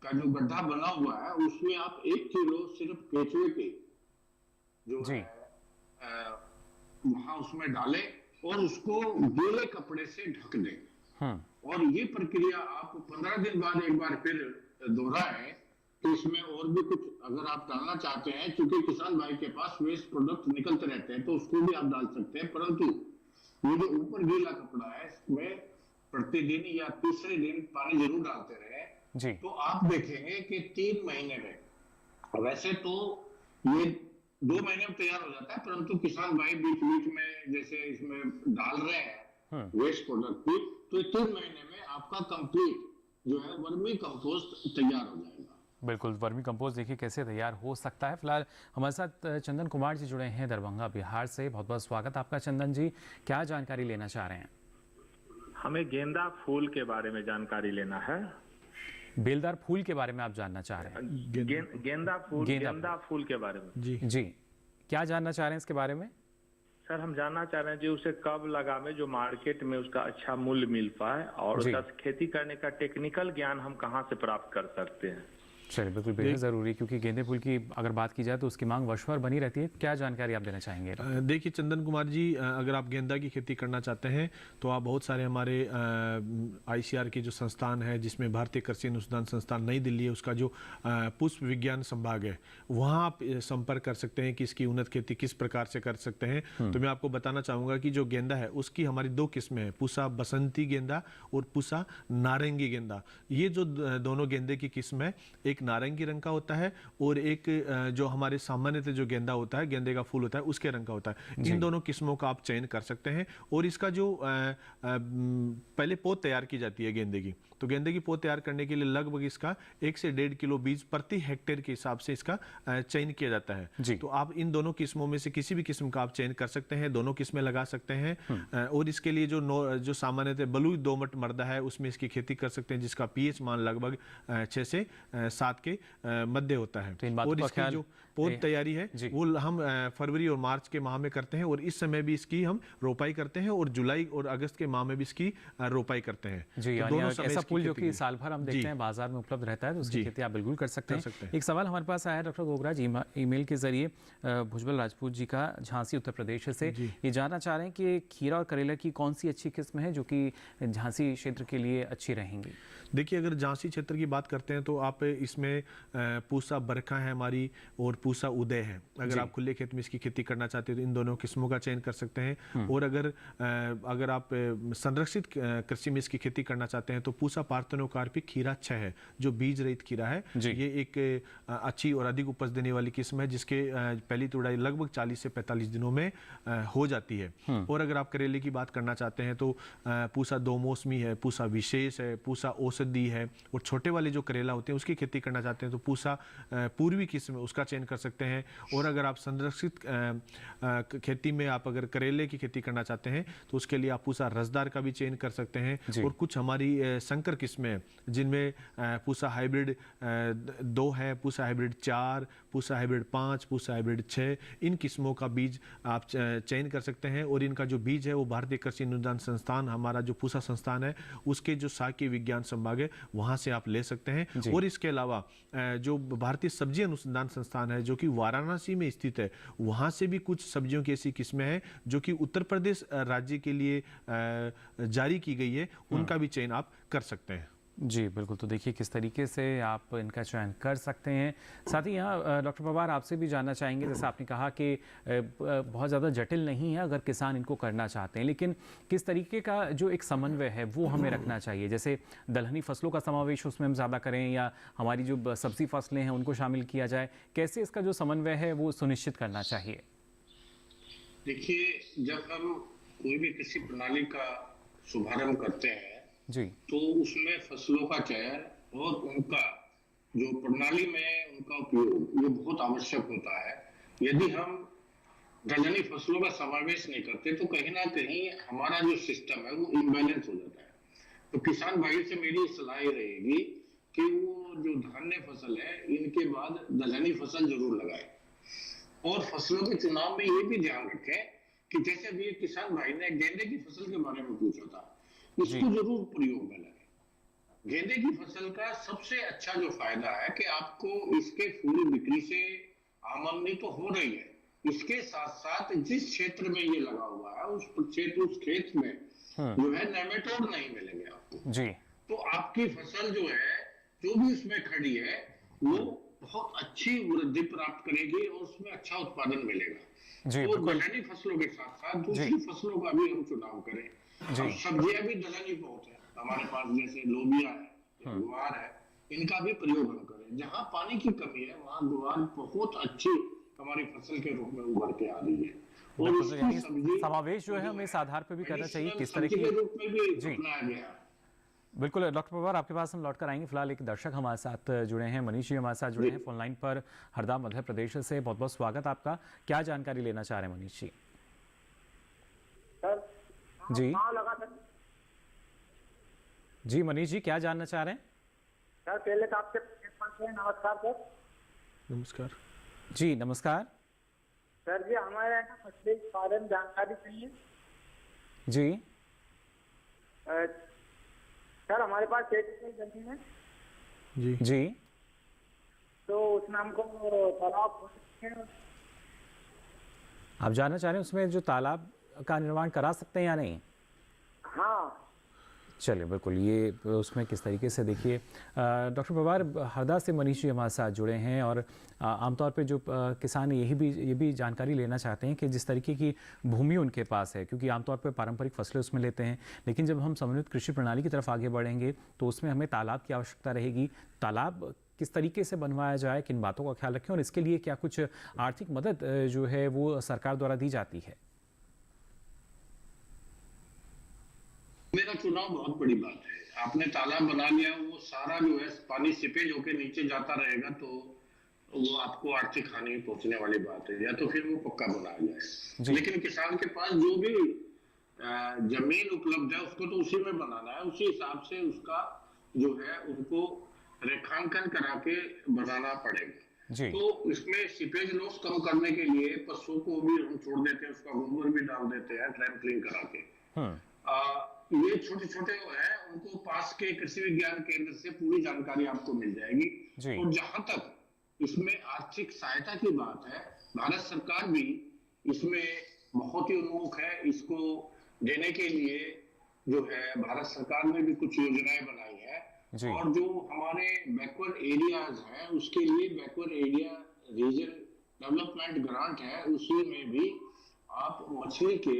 का जो गड्ढा बना हुआ है उसमें आप 1 किलो सिर्फ केचुए के जो है वहां उसमें डालें और उसको गीले कपड़े से ढक दें और ये प्रक्रिया आप 15 दिन बाद एक बार फिर दोहराएं। तो इसमें और भी कुछ अगर आप डालना चाहते हैं, क्योंकि किसान भाई के पास वेस्ट प्रोडक्ट निकलते रहते हैं तो उसको भी आप डाल सकते हैं, परंतु ये जो ऊपर गीला कपड़ा है इसमें प्रतिदिन या तीसरे दिन पानी जरूर डालते रहे। तो आप देखेंगे कि 3 महीने में, वैसे तो ये 2 महीने में तैयार हो जाता है, परंतु किसान भाई बीच बीच में जैसे इसमें डाल रहे हैं वेस्ट प्रोडक्ट भी, तो 3 महीने में आपका कंप्लीट जो है वर्मी कंपोस्ट तैयार हो जाएगा। बिल्कुल, वर्मी कंपोस्ट देखिए कैसे तैयार हो सकता है। फिलहाल हमारे साथ चंदन कुमार जी जुड़े हैं दरभंगा बिहार से। बहुत बहुत स्वागत आपका चंदन जी, क्या जानकारी लेना चाह रहे हैं? हमें गेंदा फूल के बारे में जानकारी लेना है। बेलदार फूल के बारे में आप जानना चाह रहे हैं? गेंदा फूल के बारे में। जी, क्या जानना चाह रहे हैं इसके बारे में? सर हम जानना चाह रहे हैं जी उसे कब लगावे जो मार्केट में उसका अच्छा मूल्य मिल पाए और उसका खेती करने का टेक्निकल ज्ञान हम कहाँ से प्राप्त कर सकते हैं? चलिए, बिल्कुल बेहद ज़रूरी, क्योंकि गेंदे फूल की अगर बात की जाए तो उसकी मांग वर्ष भर बनी रहती है। क्या जानकारी आप देना चाहेंगे? देखिए चंदन कुमार जी, अगर आप गेंदा की खेती करना चाहते हैं तो आप बहुत सारे हमारे ICR के जो संस्थान है, जिसमें भारतीय कृषि अनुसंधान संस्थान नई दिल्ली है, उसका जो पुष्प विज्ञान संभाग है, वहाँ आप संपर्क कर सकते हैं कि इसकी उन्नत खेती किस प्रकार से कर सकते हैं। तो मैं आपको बताना चाहूँगा कि जो गेंदा है उसकी हमारी 2 किस्में हैं, पूसा बसंती गेंदा और पूसा नारंगी गेंदा। ये जो दोनों गेंदे की किस्म है, एक नारंगी रंग का होता है और एक जो हमारे सामान्यतः जो गेंदा होता है, गेंदे का फूल होता है, उसके रंग का होता है। इन दोनों किस्मों का आप चयन कर सकते हैं और इसका जो पहले पौध तैयार की जाती है गेंदे की, तो गेंदे की पौध तैयार करने के लिए लगभग इसका 1 से 1.5 किलो बीज प्रति हेक्टेयर के हिसाब से इसका चयन किया जाता है। तो आप इन दोनों किस्मों में से किसी भी किस्म का आप चयन कर सकते हैं, दोनों किस्में लगा सकते हैं और इसके लिए जो सामान्यतः बलुई दोमट मृदा है उसमें इसकी खेती कर सकते हैं, जिसका pH मान लगभग 6 से 7 के मध्य होता है। और इसकी जो पौध तैयारी है वो हम फरवरी और मार्च के माह में करते हैं और इस समय भी इसकी हम रोपाई करते हैं और जुलाई और अगस्त के माह में भी इसकी रोपाई करते हैं। जी, तो दोनों ऐसा फूल जो कि साल भर हम देखते हैं बाजार में उपलब्ध रहता है, तो उसकी खेती आप बिल्कुल कर सकते हैं। एक सवाल हमारे पास आया डॉक्टर गोगरा जी ईमेल के जरिए, भुजबल राजपूत जी का, झांसी उत्तर प्रदेश से। ये जानना चाह रहे हैं कि खीरा और करेला की कौन सी अच्छी किस्म है जो कि झांसी क्षेत्र के लिए अच्छी रहेंगी? देखिए, अगर झांसी क्षेत्र की बात करते हैं तो आप इसमें पूसा बरखा है हमारी और पूसा उदय है। अगर आप खुले खेत में इसकी खेती करना चाहते हैं तो इन दोनों किस्मों का चयन कर सकते हैं। और अगर आप संरक्षित कृषि में इसकी खेती करना चाहते हैं तो पूसा पार्थेनोकार्पिक खीरा 6 है, जो बीज रहित खीरा है। ये एक अच्छी और अधिक उपज देने वाली किस्म है, जिसके पहली तुड़ाई लगभग 40 से 45 दिनों में हो जाती है। और अगर आप करेले की बात करना चाहते हैं तो पूसा 2 मौसमी है, पूसा विशेष है, पूसा औषधि है। और छोटे वाले जो करेला होते हैं उसकी खेती करना चाहते हैं तो पूसा पूर्वी किस्म है, उसका चयन कर सकते हैं। और अगर आप संरक्षित खेती में आप अगर करेले की खेती करना चाहते हैं तो उसके लिए आप पूसा रसदार का भी चयन कर सकते हैं। और कुछ हमारी संकर किस्में हैं जिनमें पूसा हाइब्रिड 2 है, Pusa hybrid 4, Pusa hybrid 5, Pusa hybrid 6, इन किस्मों का बीज आप चयन कर सकते हैं। और इनका जो बीज है वो भारतीय कृषि अनुसंधान संस्थान, हमारा जो पूसा संस्थान है, उसके जो शाकीय विज्ञान संभाग है वहां से आप ले सकते हैं। और इसके अलावा जो भारतीय सब्जी अनुसंधान संस्थान है जो कि वाराणसी में स्थित है, वहां से भी कुछ सब्जियों की ऐसी किस्में हैं जो कि उत्तर प्रदेश राज्य के लिए जारी की गई है, उनका भी चयन आप कर सकते हैं। जी बिल्कुल, तो देखिए किस तरीके से आप इनका चयन कर सकते हैं। साथ ही यहाँ डॉक्टर पवार आपसे भी जानना चाहेंगे, जैसे आपने कहा कि बहुत ज़्यादा जटिल नहीं है अगर किसान इनको करना चाहते हैं, लेकिन किस तरीके का जो एक समन्वय है वो हमें रखना चाहिए? जैसे दलहनी फसलों का समावेश उसमें हम ज़्यादा करें या हमारी जो सब्जी फसलें हैं उनको शामिल किया जाए, कैसे इसका जो समन्वय है वो सुनिश्चित करना चाहिए? देखिए, जब हम कोई भी कृषि प्रणाली का शुभारंभ करते हैं जी, तो उसमें फसलों का चयन और उनका जो प्रणाली में उनका उपयोग ये बहुत आवश्यक होता है। यदि हम दलहनी फसलों का समावेश नहीं करते तो कहीं ना कहीं हमारा जो सिस्टम है वो इम्बैलेंस हो जाता है। तो किसान भाई से मेरी सलाह रहेगी कि वो जो धान्य फसल है इनके बाद दलहनी फसल जरूर लगाए। और फसलों के चुनाव में ये भी ध्यान रखें कि जैसे अभी एक किसान भाई ने गेंदे की फसल के बारे में पूछा था, इसको जरूर प्रयोग में लाए। गेंदे की फसल का सबसे अच्छा जो फायदा है कि आपको इसके फूल बिक्री से आमदनी तो हो रही है, इसके साथ साथ जिस क्षेत्र में ये लगा हुआ है उस क्षेत्र उस खेत में जो है नेमेटोड नहीं मिलेंगे आपको जी। तो आपकी फसल जो है जो भी उसमें खड़ी है वो बहुत अच्छी वृद्धि प्राप्त करेगी और उसमें अच्छा उत्पादन मिलेगा जी। तो दलहनी फसलों के साथ साथ दूसरी फसलों का भी हम चुनाव करें। और सब्जियां भी दलहनी बहुत है हमारे पास, जैसे लोबिया है, गुआर है, इनका भी प्रयोग हम करें। जहाँ पानी की कमी है वहाँ गुआर बहुत अच्छी हमारी फसल के रूप में उभर के आ रही है। और समावेश जो है हमें इस आधार पर भी करना चाहिए किस तरह की रूप में भी अपनाया गया। बिल्कुल डॉक्टर पवार, आपके पास हम लौट कर आएंगे। फिलहाल एक दर्शक हमारे साथ जुड़े हैं, मनीष जी हमारे साथ जुड़े हैं फोन लाइन पर हरदा मध्य प्रदेश से। बहुत बहुत स्वागत आपका। क्या जानकारी लेना चाह रहे हैं मनीष जी? जी जी मनीष जी क्या जानना चाह रहे हैं? सर पहले तो आपसे नमस्कार सर। नमस्कार जी नमस्कार सर जी, हमारे यहाँ मछली उत्पादन जानकारी चाहिए जी। सर हमारे पास 6 एकड़ जमीन है जी जी, तो उसमें हमको तालाब आप जानना चाह रहे हैं उसमें जो तालाब का निर्माण करा सकते हैं या नहीं? हाँ चलिए बिल्कुल, ये उसमें किस तरीके से देखिए डॉक्टर पवार हरदा से मनीष जी हमारे साथ जुड़े हैं और आमतौर पे जो किसान ये भी जानकारी लेना चाहते हैं कि जिस तरीके की भूमि उनके पास है, क्योंकि आमतौर पे पारंपरिक फसलें उसमें लेते हैं, लेकिन जब हम समन्वित कृषि प्रणाली की तरफ आगे बढ़ेंगे तो उसमें हमें तालाब की आवश्यकता रहेगी। तालाब किस तरीके से बनवाया जाए, किन बातों का ख्याल रखें और इसके लिए क्या कुछ आर्थिक मदद जो है वो सरकार द्वारा दी जाती है? मेरा चुनाव बहुत बड़ी बात है। आपने तालाब बना लिया, वो सारा जो है पानी सिपेज होके नीचे जाता रहेगा तो वो आपको आर्थिक हानि पहुंचने वाली बात है, या तो फिर वो पक्का बनाया जाए। लेकिन किसान के पास जो भी जमीन उपलब्ध है उसको तो उसी में बनाना है, उसी हिसाब से उसका जो है उनको रेखांकन करा के बनाना पड़ेगा। तो इसमें सीपेज लॉस कम करने के लिए पशुओं को भी हम छोड़ देते हैं, उसका गोबर भी डाल देते हैं ट्रैम्पलिंग करा के। ये छोटे छोटे हैं, उनको पास के कृषि विज्ञान केंद्र से पूरी जानकारी आपको मिल जाएगी। और जहां तक इसमें आर्थिक सहायता की बात है, भारत सरकार भी इसमें बहुत ही उन्मुख है। इसको देने के लिए जो है भारत सरकार ने भी कुछ योजनाएं बनाई है और जो हमारे बैकवर्ड एरियाज हैं उसके लिए backward area reason development grant है, उसी में भी आप मछली के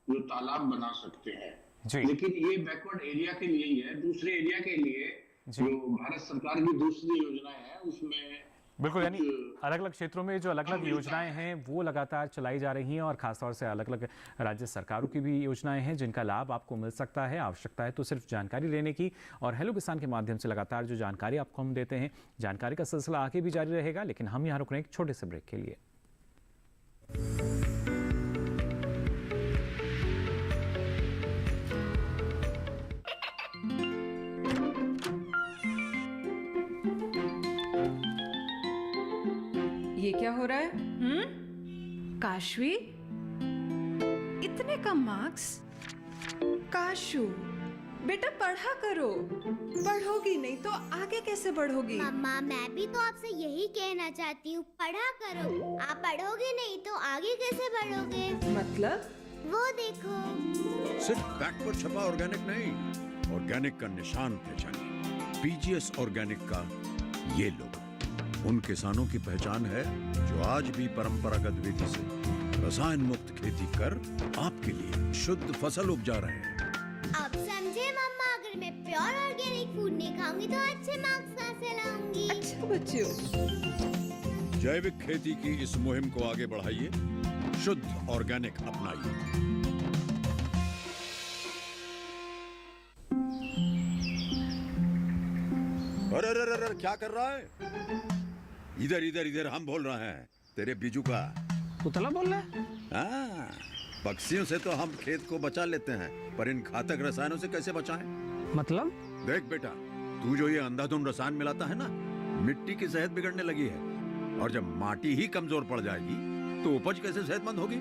जो तालाब बना सकते हैं। लेकिन ये बैकवर्ड एरिया के लिए ही है, दूसरे एरिया के लिए जो भारत सरकार की दूसरी योजनाएं हैं उसमें बिल्कुल, यानी अलग अलग क्षेत्रों में जो अलग अलग योजनाएं हैं वो लगातार चलाई जा रही हैं और खासतौर से अलग अलग राज्य सरकारों की भी योजनाएं हैं जिनका लाभ आपको मिल सकता है। आवश्यकता है तो सिर्फ जानकारी लेने की, और हेलो किसान के माध्यम से लगातार जो जानकारी आपको हम देते हैं, जानकारी का सिलसिला आगे भी जारी रहेगा। लेकिन हम यहाँ रुक रहे हैं एक छोटे से ब्रेक के लिए। ये क्या हो रहा है? काशवी, इतने कम मार्क्स? काशू बेटा पढ़ा करो, पढ़ोगी नहीं तो आगे कैसे बढ़ोगी? मम्मा मैं भी तो आपसे यही कहना चाहती हूँ, पढ़ा करो। आप पढ़ोगे नहीं तो आगे कैसे बढ़ोगे? मतलब? वो देखो, सिर्फ बैक पर छपा ऑर्गेनिक नहीं, ऑर्गेनिक का निशान पहचानिए। पीजीएस ऑर्गेनिक का ये लोगो उन किसानों की पहचान है जो आज भी परंपरागत विधि से रसायन मुक्त खेती कर आपके लिए शुद्ध फसल उपजा रहे हैं। अब समझे मम्मा, अगर मैं प्योर ऑर्गेनिक फूड नहीं खाऊंगी तो अच्छे मार्क्स कहाँ से लाऊंगी? अच्छा बच्चों, जैविक खेती की इस मुहिम को आगे बढ़ाइए, शुद्ध ऑर्गेनिक अपनाइए। अरे क्या कर रहा है? इधर इधर इधर, हम बोल रहे हैं तेरे बीजू का। पुतला बोल रहा है? हाँ, पक्षियों से तो हम खेत को बचा लेते हैं, पर इन घातक रसायनों से कैसे बचाएं? मतलब? देख बेटा, तू जो ये अंधाधुंध रसायन मिलाता है ना, मिट्टी की सेहत बिगड़ने लगी है। और जब माटी ही कमजोर पड़ जाएगी तो उपज कैसे सेहतमंद होगी?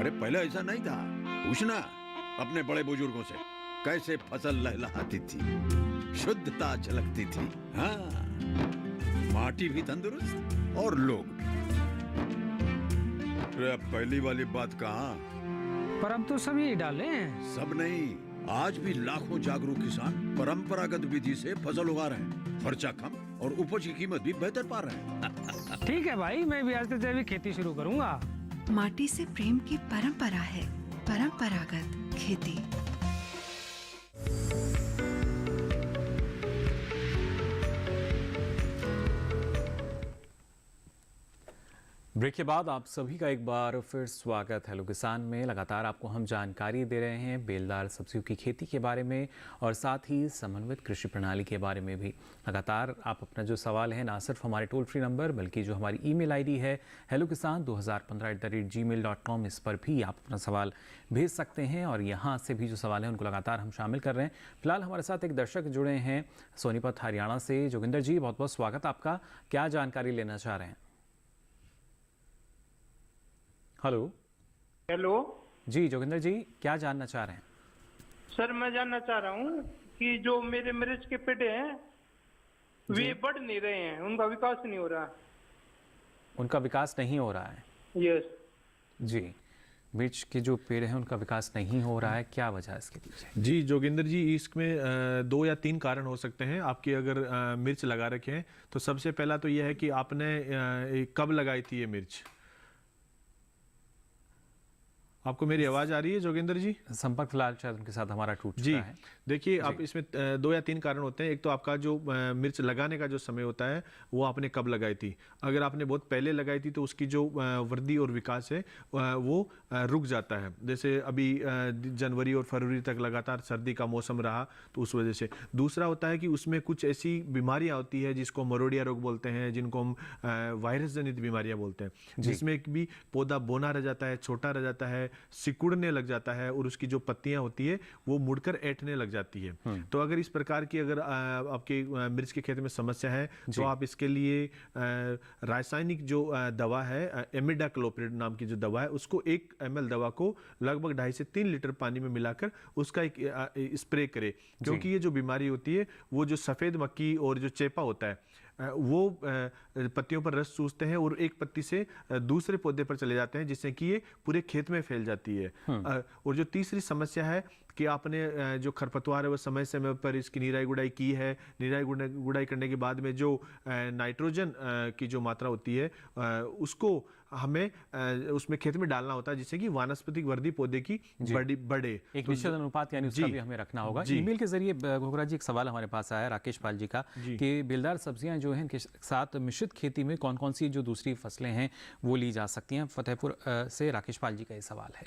अरे पहले ऐसा नहीं था। पूछना अपने बड़े बुजुर्गों से, कैसे फसल लहलहाती थी, शुद्धता झलकती थी। हाँ, माटी भी तंदुरुस्त और लोग भी। अरे पहली वाली बात कहाँ? पर अब तो सब यही डाले हैं। सब नहीं, आज भी लाखों जागरूक किसान परंपरागत विधि से फसल उगा रहे हैं। खर्चा कम और उपज की कीमत भी बेहतर पा रहे हैं। ठीक है भाई, मैं भी आज से जैविक खेती शुरू करूंगा। माटी से प्रेम की परंपरा है परंपरागत खेती। ब्रेक के बाद आप सभी का एक बार फिर स्वागत है हेलो किसान में। लगातार आपको हम जानकारी दे रहे हैं बेलदार सब्जियों की खेती के बारे में और साथ ही समन्वित कृषि प्रणाली के बारे में भी। लगातार आप अपना जो सवाल है ना सिर्फ हमारे टोल फ्री नंबर बल्कि जो हमारी ईमेल आईडी है hellokisan2015@gmail.com, इस पर भी आप अपना सवाल भेज सकते हैं और यहाँ से भी जो सवाल हैं उनको लगातार हम शामिल कर रहे हैं। फिलहाल हमारे साथ एक दर्शक जुड़े हैं सोनीपत हरियाणा से। जोगिंदर जी, बहुत बहुत स्वागत आपका। क्या जानकारी लेना चाह रहे हैं? हेलो हेलो जी जोगिंदर जी, क्या जानना चाह रहे हैं? सर, मैं जानना चाह रहा हूँ कि जो मेरे मिर्च के पेड़ हैं वे बढ़ नहीं रहे हैं, उनका विकास नहीं हो रहा। उनका विकास नहीं हो रहा है? यस जी, मिर्च के जो पेड़ हैं उनका विकास नहीं हो रहा है, क्या वजह है इसके पीछे? जी जोगिंदर जी, इसमें 2 या 3 कारण हो सकते हैं। आपकी अगर मिर्च लगा रखे हैं तो सबसे पहला तो यह है कि आपने कब लगाई थी ये मिर्च। आपको मेरी आवाज आ रही है जोगिंदर जी? संपर्क फिलहाल शायद उनके साथ हमारा टूट जी चुका है। देखिए, आप इसमें 2 या 3 कारण होते हैं। एक तो आपका जो मिर्च लगाने का जो समय होता है वो आपने कब लगाई थी। अगर आपने बहुत पहले लगाई थी तो उसकी जो वृद्धि और विकास है वो रुक जाता है। जैसे अभी जनवरी और फरवरी तक लगातार सर्दी का मौसम रहा तो उस वजह से। दूसरा होता है कि उसमें कुछ ऐसी बीमारियां होती है जिसको मरोड़िया रोग बोलते हैं, जिनको हम वायरस जनित बीमारियां बोलते हैं, जिसमें भी पौधा बोना रह जाता है, छोटा रह जाता है, सिकुड़ने लग जाता है और उसकी जो पत्तियां होती है वो मुड़कर ऐंठने लग जाती है। तो अगर इस प्रकार की अगर आपके मिर्च के खेत में समस्या है तो आप इसके लिए रासायनिक जो दवा है इमिडाक्लोप्रिड नाम की जो दवा है उसको 1 ml दवा को लगभग 2.5 से 3 लीटर पानी में मिलाकर उसका एक स्प्रे करें। क्योंकि ये जो बीमारी होती है वो जो सफेद मक्खी और जो चेपा होता है वो पत्तियों पर रस चूसते हैं और एक पत्ती से दूसरे पौधे पर चले जाते हैं, जिससे कि ये पूरे खेत में फैल जाती है। और जो तीसरी समस्या है कि आपने जो खरपतवार है वो समय समय पर इसकी निराई गुड़ाई की है। निराई गुड़ाई करने के बाद में जो नाइट्रोजन की जो मात्रा होती है उसको हमें उसमें खेत में डालना होता है, जिससे कि वानस्पतिक वृद्धि पौधे की बढ़े। एक निश्चित अनुपात यानी उसका भी हमें रखना होगा। ईमेल के जरिए घोगरा जी एक सवाल हमारे पास आया राकेश पाल जी का कि बेलदार सब्जियां जो हैं के साथ मिश्रित खेती में कौन कौन सी जो दूसरी फसलें हैं वो ली जा सकती हैं। फतेहपुर से राकेश पाल जी का ये सवाल है।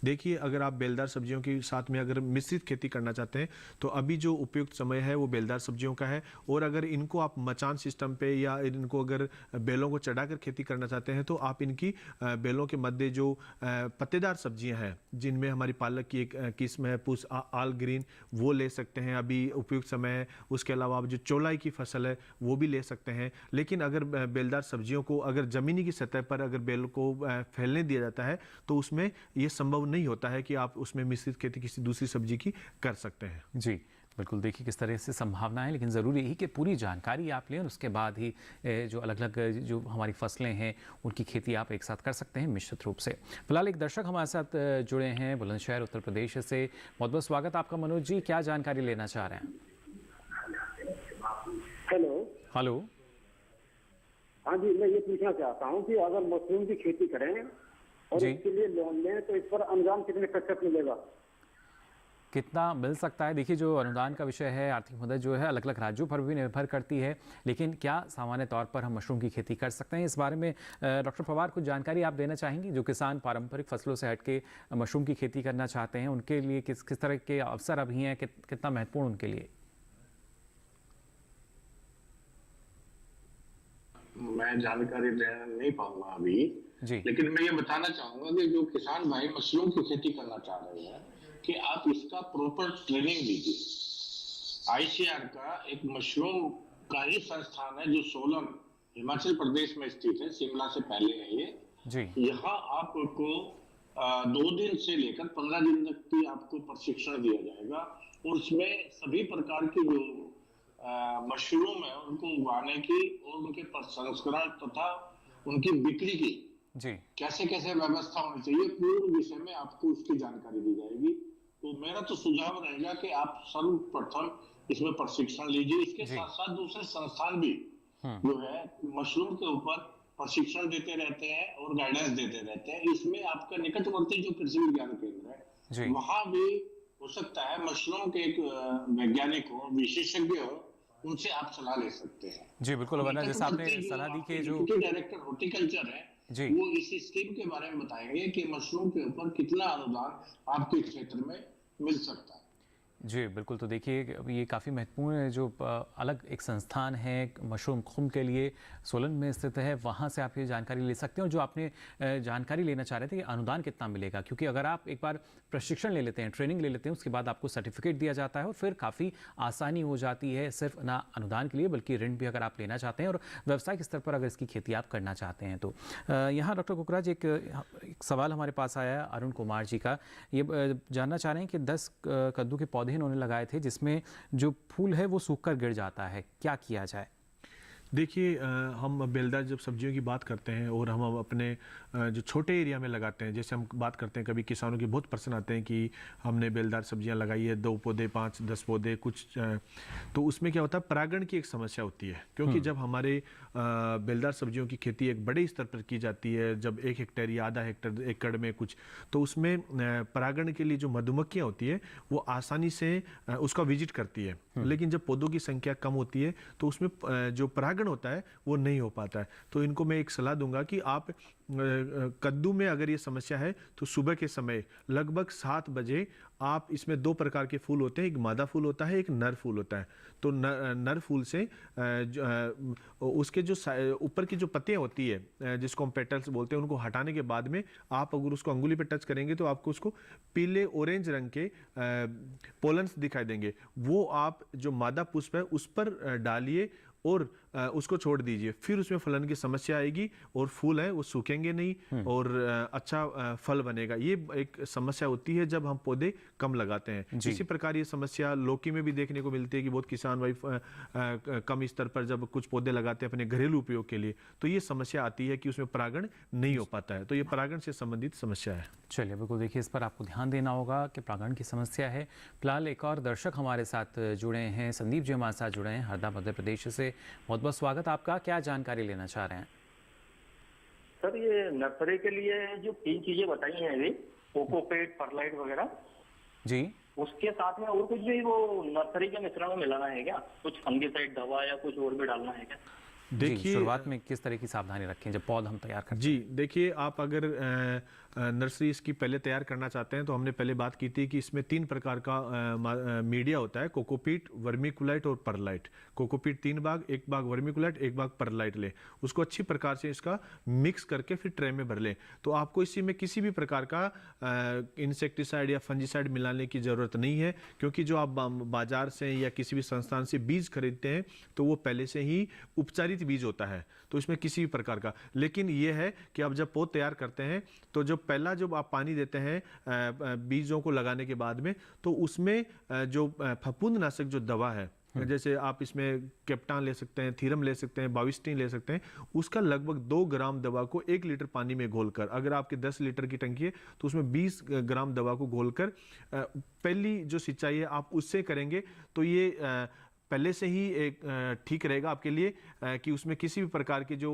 देखिए, अगर आप बेलदार सब्जियों के साथ में अगर मिश्रित खेती करना चाहते हैं तो अभी जो उपयुक्त समय है वो बेलदार सब्जियों का है। और अगर इनको आप मचान सिस्टम पे या इनको अगर बेलों को चढ़ाकर खेती करना चाहते हैं तो आप इनकी बेलों के मध्य जो पत्तेदार सब्जियां हैं जिनमें हमारी पालक की एक किस्म है पुस आल ग्रीन, वो ले सकते हैं, अभी उपयुक्त समय है। उसके अलावा आप जो चौलाई की फसल है वो भी ले सकते हैं। लेकिन अगर बेलदार सब्जियों को अगर जमीनी की सतह पर अगर बेल को फैलने दिया जाता है तो उसमें ये संभव नहीं होता है कि आप उसमें मिश्रित खेती किसी दूसरी सब्जी की कर सकते हैं। जी बिल्कुल, देखिए किस तरह से संभावना है, लेकिन ज़रूरी यही कि पूरी जानकारी आप लें और उसके बाद ही जो अलग अलग जो हमारी फसलें हैं उनकी खेती आप एक साथ कर सकते हैं मिश्रित रूप से। फिलहाल एक दर्शक हमारे साथ जुड़े हैं बुलंदशहर उत्तर प्रदेश से। बहुत बहुत स्वागत आपका मनोज जी, क्या जानकारी लेना चाह रहे हैं? हेलो। हाँ जी, मैं ये पूछना चाहता हूँ कि अगर मशरूम की खेती करें और इसके लिए लोन लें तो इस पर अनुदान कितने प्रतिशत मिलेगा? कितना मिल सकता है? देखिए, जो अनुदान का विषय है, आर्थिक मदद जो है अलग अलग राज्यों पर भी निर्भर करती है, लेकिन क्या सामान्य तौर पर हम मशरूम की खेती कर सकते हैं? इस बारे में डॉक्टर पवार कुछ जानकारी आप देना चाहेंगी? जो किसान पारंपरिक फसलों से हटके मशरूम की खेती करना चाहते हैं उनके लिए किस तरह के अवसर अभी हैं, कितना महत्वपूर्ण उनके लिए? मैं जानकारी दे नहीं पाऊंगा अभी जी, लेकिन मैं ये बताना चाहूंगा कि जो किसान भाई मशरूम की खेती करना चाह रहे हैं कि आप इसका प्रॉपर ट्रेनिंग लीजिए। आईसीआर का एक मशरूम का ही संस्थान है जो सोलन हिमाचल प्रदेश में स्थित है, शिमला से पहले है ये जी। यहाँ आपको 2 दिन से लेकर 15 दिन तक की आपको प्रशिक्षण दिया जाएगा और उसमें सभी प्रकार की जो मशरूम है उनको उगाने की और उनके प्रसंस्करण तथा उनकी बिक्री की जी कैसे कैसे व्यवस्था होनी चाहिए पूर्ण विषय में आपको उसकी जानकारी दी जाएगी। तो मेरा तो सुझाव रहेगा कि आप सर्वप्रथम इसमें प्रशिक्षण लीजिए। इसके साथ साथ दूसरे संस्थान भी जो है मशरूम के ऊपर प्रशिक्षण देते रहते हैं और गाइडेंस देते रहते हैं। इसमें आपका निकटवर्ती जो कृषि विज्ञान केंद्र है वहां भी हो सकता है मशरूम के एक वैज्ञानिक हो, विशेषज्ञ हो, उनसे आप सलाह ले सकते हैं। जी बिल्कुल, वरना जैसे आपने सलाह दी कि जो डायरेक्टर हॉर्टिकल्चर है जी वो इस स्कीम के बारे में बताएंगे कि मशरूम के ऊपर कितना अनुदान आपके क्षेत्र में मिल सकता है। जी बिल्कुल, तो देखिए ये काफ़ी महत्वपूर्ण है। जो अलग एक संस्थान है मशरूम खुम के लिए सोलन में स्थित है, वहाँ से आप ये जानकारी ले सकते हैं। और जो आपने जानकारी लेना चाह रहे थे कि अनुदान कितना मिलेगा, क्योंकि अगर आप एक बार प्रशिक्षण ले लेते हैं, ट्रेनिंग ले लेते हैं, उसके बाद आपको सर्टिफिकेट दिया जाता है और फिर काफ़ी आसानी हो जाती है, सिर्फ ना अनुदान के लिए बल्कि ऋण भी अगर आप लेना चाहते हैं और व्यावसायिक स्तर पर अगर इसकी खेती आप करना चाहते हैं। तो यहाँ डॉक्टर कुकराज एक सवाल हमारे पास आया है अरुण कुमार जी का। ये जानना चाह रहे हैं कि 10 कद्दू के पौधे इन्होंने लगाए थे जिसमें जो फूल है वो सूखकर गिर जाता है, क्या किया जाए? देखिए, हम बेलदार जब सब्जियों की बात करते हैं और हम अपने जो छोटे एरिया में लगाते हैं, जैसे हम बात करते हैं, कभी किसानों के बहुत प्रश्न आते हैं कि हमने बेलदार सब्जियां लगाई है, 2 पौधे 5 10 पौधे कुछ, तो उसमें क्या होता है, परागण की एक समस्या होती है। क्योंकि जब हमारे बेलदार सब्जियों की खेती एक बड़े स्तर पर की जाती है, जब 1 हेक्टेयर या आधा हेक्टेयर एकड़ में कुछ, तो उसमें परागण के लिए जो मधुमक्खियाँ होती है वो आसानी से उसका विजिट करती है। लेकिन जब पौधों की संख्या कम होती है तो उसमें जो परागण होता है वो नहीं हो पाता है। तो इनको मैं एक सलाह दूंगा कि आप कद्दू में अगर ये समस्या है तो सुबह के समय लगभग 7 बजे आप इसमें 2 प्रकार के फूल होते हैं, एक मादा फूल होता है, एक नर फूल होता है। तो नर फूल से उसके जो ऊपर की जो पत्तियां होती है जिसको हम पेटल्स बोलते हैं, उनको हटाने के बाद में आप अगर उसको अंगुली पे टच करेंगे तो आपको उसको पीले ऑरेंज रंग के पोलन्स दिखाई देंगे। वो आप जो मादा पुष्प है उस पर डालिए और उसको छोड़ दीजिए, फिर उसमें फलन की समस्या आएगी और फूल है वो सूखेंगे नहीं और अच्छा फल बनेगा। ये एक समस्या होती है जब हम पौधे कम लगाते हैं। इसी प्रकार ये समस्या लौकी में भी देखने को मिलती है कि बहुत किसान भाई कम स्तर पर जब कुछ पौधे लगाते हैं अपने घरेलू उपयोग के लिए, तो ये समस्या आती है कि उसमें परागण नहीं हो पाता है। तो ये परागण से संबंधित समस्या है। चलिए बिल्कुल, देखिए इस पर आपको ध्यान देना होगा कि परागण की समस्या है। फिलहाल एक और दर्शक हमारे साथ जुड़े हैं, संदीप जी हमारे साथ जुड़े हैं हरदा मध्य प्रदेश से। बहुत बहुत स्वागत आपका, क्या जानकारी लेना चाह रहे हैं? सर, ये नर्सरी के लिए जो 3 चीजें बताई हैं अभी, कोकोपीट, परलाइट वगैरह जी, उसके साथ में और कुछ भी वो नर्सरी के मिश्रण में मिलाना है क्या? कुछ फंगिसाइड दवा या कुछ और भी डालना है क्या? देखिए शुरुआत में किस तरह की सावधानी रखें जब पौध हम तैयार करते हैं? जी देखिए, आप अगर नर्सरी इसकी पहले तैयार करना चाहते हैं तो हमने पहले बात की थी कि इसमें 3 प्रकार का मीडिया होता है, कोकोपीट, वर्मीकुलाइट और परलाइट। कोकोपीट 3 भाग, 1 भाग वर्मीकुलाइट, 1 भाग परलाइट ले, उसको अच्छी प्रकार से इसका मिक्स करके फिर ट्रे में भर लें। तो आपको इसी में किसी भी प्रकार का इंसेक्टिसाइड या फंजीसाइड मिलाने की ज़रूरत नहीं है, क्योंकि जो आप बाजार से या किसी भी संस्थान से बीज खरीदते हैं तो वो पहले से ही उपचारित बीज होता है, तो इसमें किसी भी प्रकार का। लेकिन ये है कि आप जब पौध तैयार करते हैं तो जो पहला जब आप पानी देते हैं बीजों को लगाने के बाद में, तो उसमें जो फफूंदनाशक जो दवा है, जैसे आप इसमें कैप्टान ले सकते हैं, थीरम ले सकते हैं, बाविस्टीन ले सकते हैं, उसका लगभग 2 ग्राम दवा को 1 लीटर पानी में घोलकर, अगर आपके 10 लीटर की टंकी है तो उसमें 20 ग्राम दवा को घोलकर पहली जो सिंचाई है आप उससे करेंगे, तो ये पहले से ही एक ठीक रहेगा आपके लिए कि उसमें किसी भी प्रकार की जो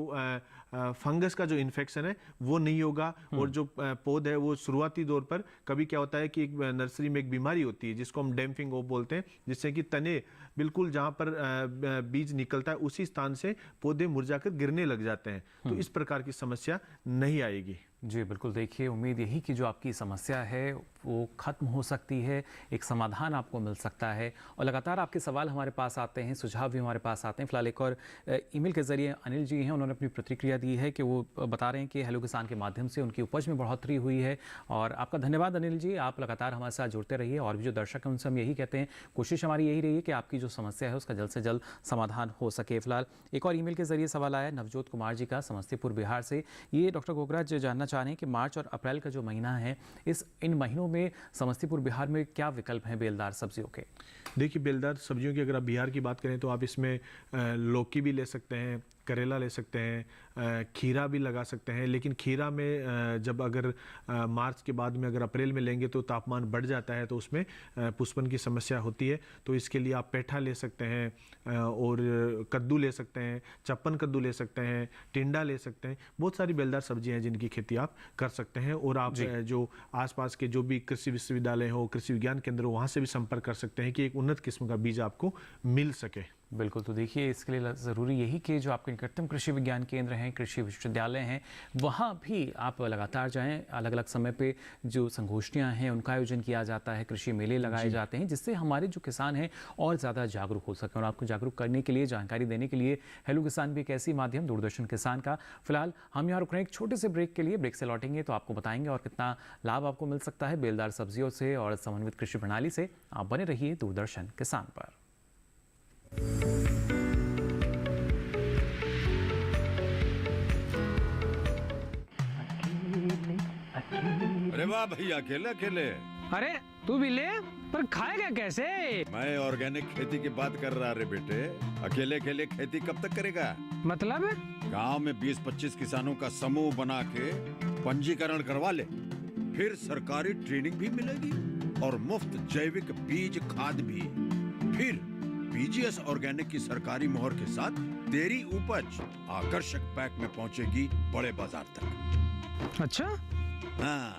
फंगस का जो इन्फेक्शन है वो नहीं होगा। और जो पौध है वो शुरुआती दौर पर कभी क्या होता है कि एक नर्सरी में एक बीमारी होती है जिसको हम डैम्पिंग बोलते हैं, जिससे कि तने बिल्कुल जहाँ पर बीज निकलता है उसी स्थान से पौधे मुरझाकर गिरने लग जाते हैं। तो इस प्रकार की समस्या नहीं आएगी। जी बिल्कुल, देखिए उम्मीद यही कि जो आपकी समस्या है वो ख़त्म हो सकती है, एक समाधान आपको मिल सकता है। और लगातार आपके सवाल हमारे पास आते हैं, सुझाव भी हमारे पास आते हैं। फिलहाल एक और ईमेल के ज़रिए अनिल जी हैं, उन्होंने अपनी प्रतिक्रिया दी है कि वो बता रहे हैं कि हेलो किसान के माध्यम से उनकी उपज में बढ़ोतरी हुई है। और आपका धन्यवाद अनिल जी, आप लगातार हमारे साथ जुड़ते रहिए। और भी जो दर्शक हैं उनसे हम यही कहते हैं, कोशिश हमारी यही रही है कि आपकी जो समस्या है उसका जल्द से जल्द समाधान हो सके। फिलहाल एक और ईमेल के जरिए सवाल आया नवजोत कुमार जी का समस्तीपुर बिहार से। ये डॉक्टर गोगराज जानना चाह रहे हैं कि मार्च और अप्रैल का जो महीना है, इन महीनों में समस्तीपुर बिहार में क्या विकल्प हैं बेलदार सब्जियों के? देखिए, बेलदार सब्जियों की अगर आप बिहार की बात करें तो आप इसमें लौकी भी ले सकते हैं, करेला ले सकते हैं, खीरा भी लगा सकते हैं। लेकिन खीरा में जब अगर मार्च के बाद में अगर अप्रैल में लेंगे तो तापमान बढ़ जाता है, तो उसमें पुष्पन की समस्या होती है। तो इसके लिए आप पेठा ले सकते हैं और कद्दू ले सकते हैं, चप्पन कद्दू ले सकते हैं, टिंडा ले सकते हैं। बहुत सारी बेलदार सब्जियां हैं जिनकी खेती आप कर सकते हैं। और आप जो आसपास के जो भी कृषि विश्वविद्यालय हो, कृषि विज्ञान केंद्र हो, वहाँ से भी संपर्क कर सकते हैं कि एक उन्नत किस्म का बीज आपको मिल सके। बिल्कुल। तो देखिए, इसके लिए ज़रूरी यही कि जो आपके निकटतम कृषि विज्ञान केंद्र हैं, कृषि विश्वविद्यालय हैं, वहाँ भी आप लगातार जाएं। अलग अलग समय पे जो संगोष्ठियाँ हैं उनका आयोजन किया जाता है, कृषि मेले लगाए जाते हैं, जिससे हमारे जो किसान हैं और ज़्यादा जागरूक हो सकें। और आपको जागरूक करने के लिए, जानकारी देने के लिए हेलो किसान भी एक ऐसी माध्यम, दूरदर्शन किसान का। फिलहाल हम यहाँ रुक रहे हैं एक छोटे से ब्रेक के लिए। ब्रेक से लौटेंगे तो आपको बताएंगे और कितना लाभ आपको मिल सकता है बेलदार सब्जियों से और समन्वित कृषि प्रणाली से। आप बने रहिए दूरदर्शन किसान पर। अरे वाह भैया, अकेले अकेले। अरे तू भी ले, पर खाएगा कैसे? मैं ऑर्गेनिक खेती की बात कर रहा रे बेटे। अकेले अकेले खेती कब तक करेगा? मतलब? गांव में 20-25 किसानों का समूह बना के पंजीकरण करवा ले, फिर सरकारी ट्रेनिंग भी मिलेगी और मुफ्त जैविक बीज खाद भी। फिर पीजीएस ऑर्गेनिक की सरकारी मोहर के साथ तेरी उपज आकर्षक पैक में पहुंचेगी बड़े बाजार तक। अच्छा? हाँ।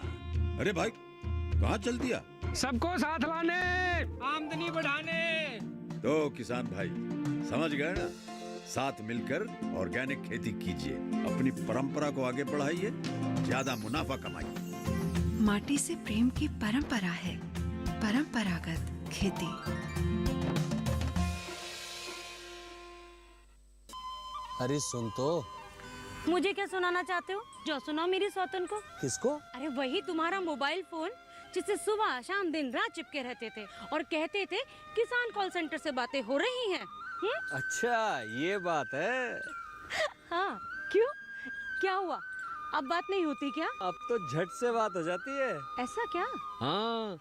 अरे भाई, कहाँ चल दिया? सबको साथ लाने, आमदनी बढ़ाने। तो किसान भाई समझ गए ना? साथ मिलकर ऑर्गेनिक खेती कीजिए, अपनी परंपरा को आगे बढ़ाइए, ज्यादा मुनाफा कमाइए। माटी से प्रेम की परंपरा है परंपरागत खेती। अरे सुन तो। मुझे क्या सुनाना चाहते हो? जो सुनाओ मेरी सौतन को। किसको? अरे वही तुम्हारा मोबाइल फोन जिससे सुबह शाम दिन रात चिपके रहते थे और कहते थे किसान कॉल सेंटर से बातें हो रही हैं। अच्छा, ये बात है। हाँ, क्यों? क्या हुआ? अब बात नहीं होती क्या? अब तो झट से बात हो जाती है। ऐसा क्या? हाँ,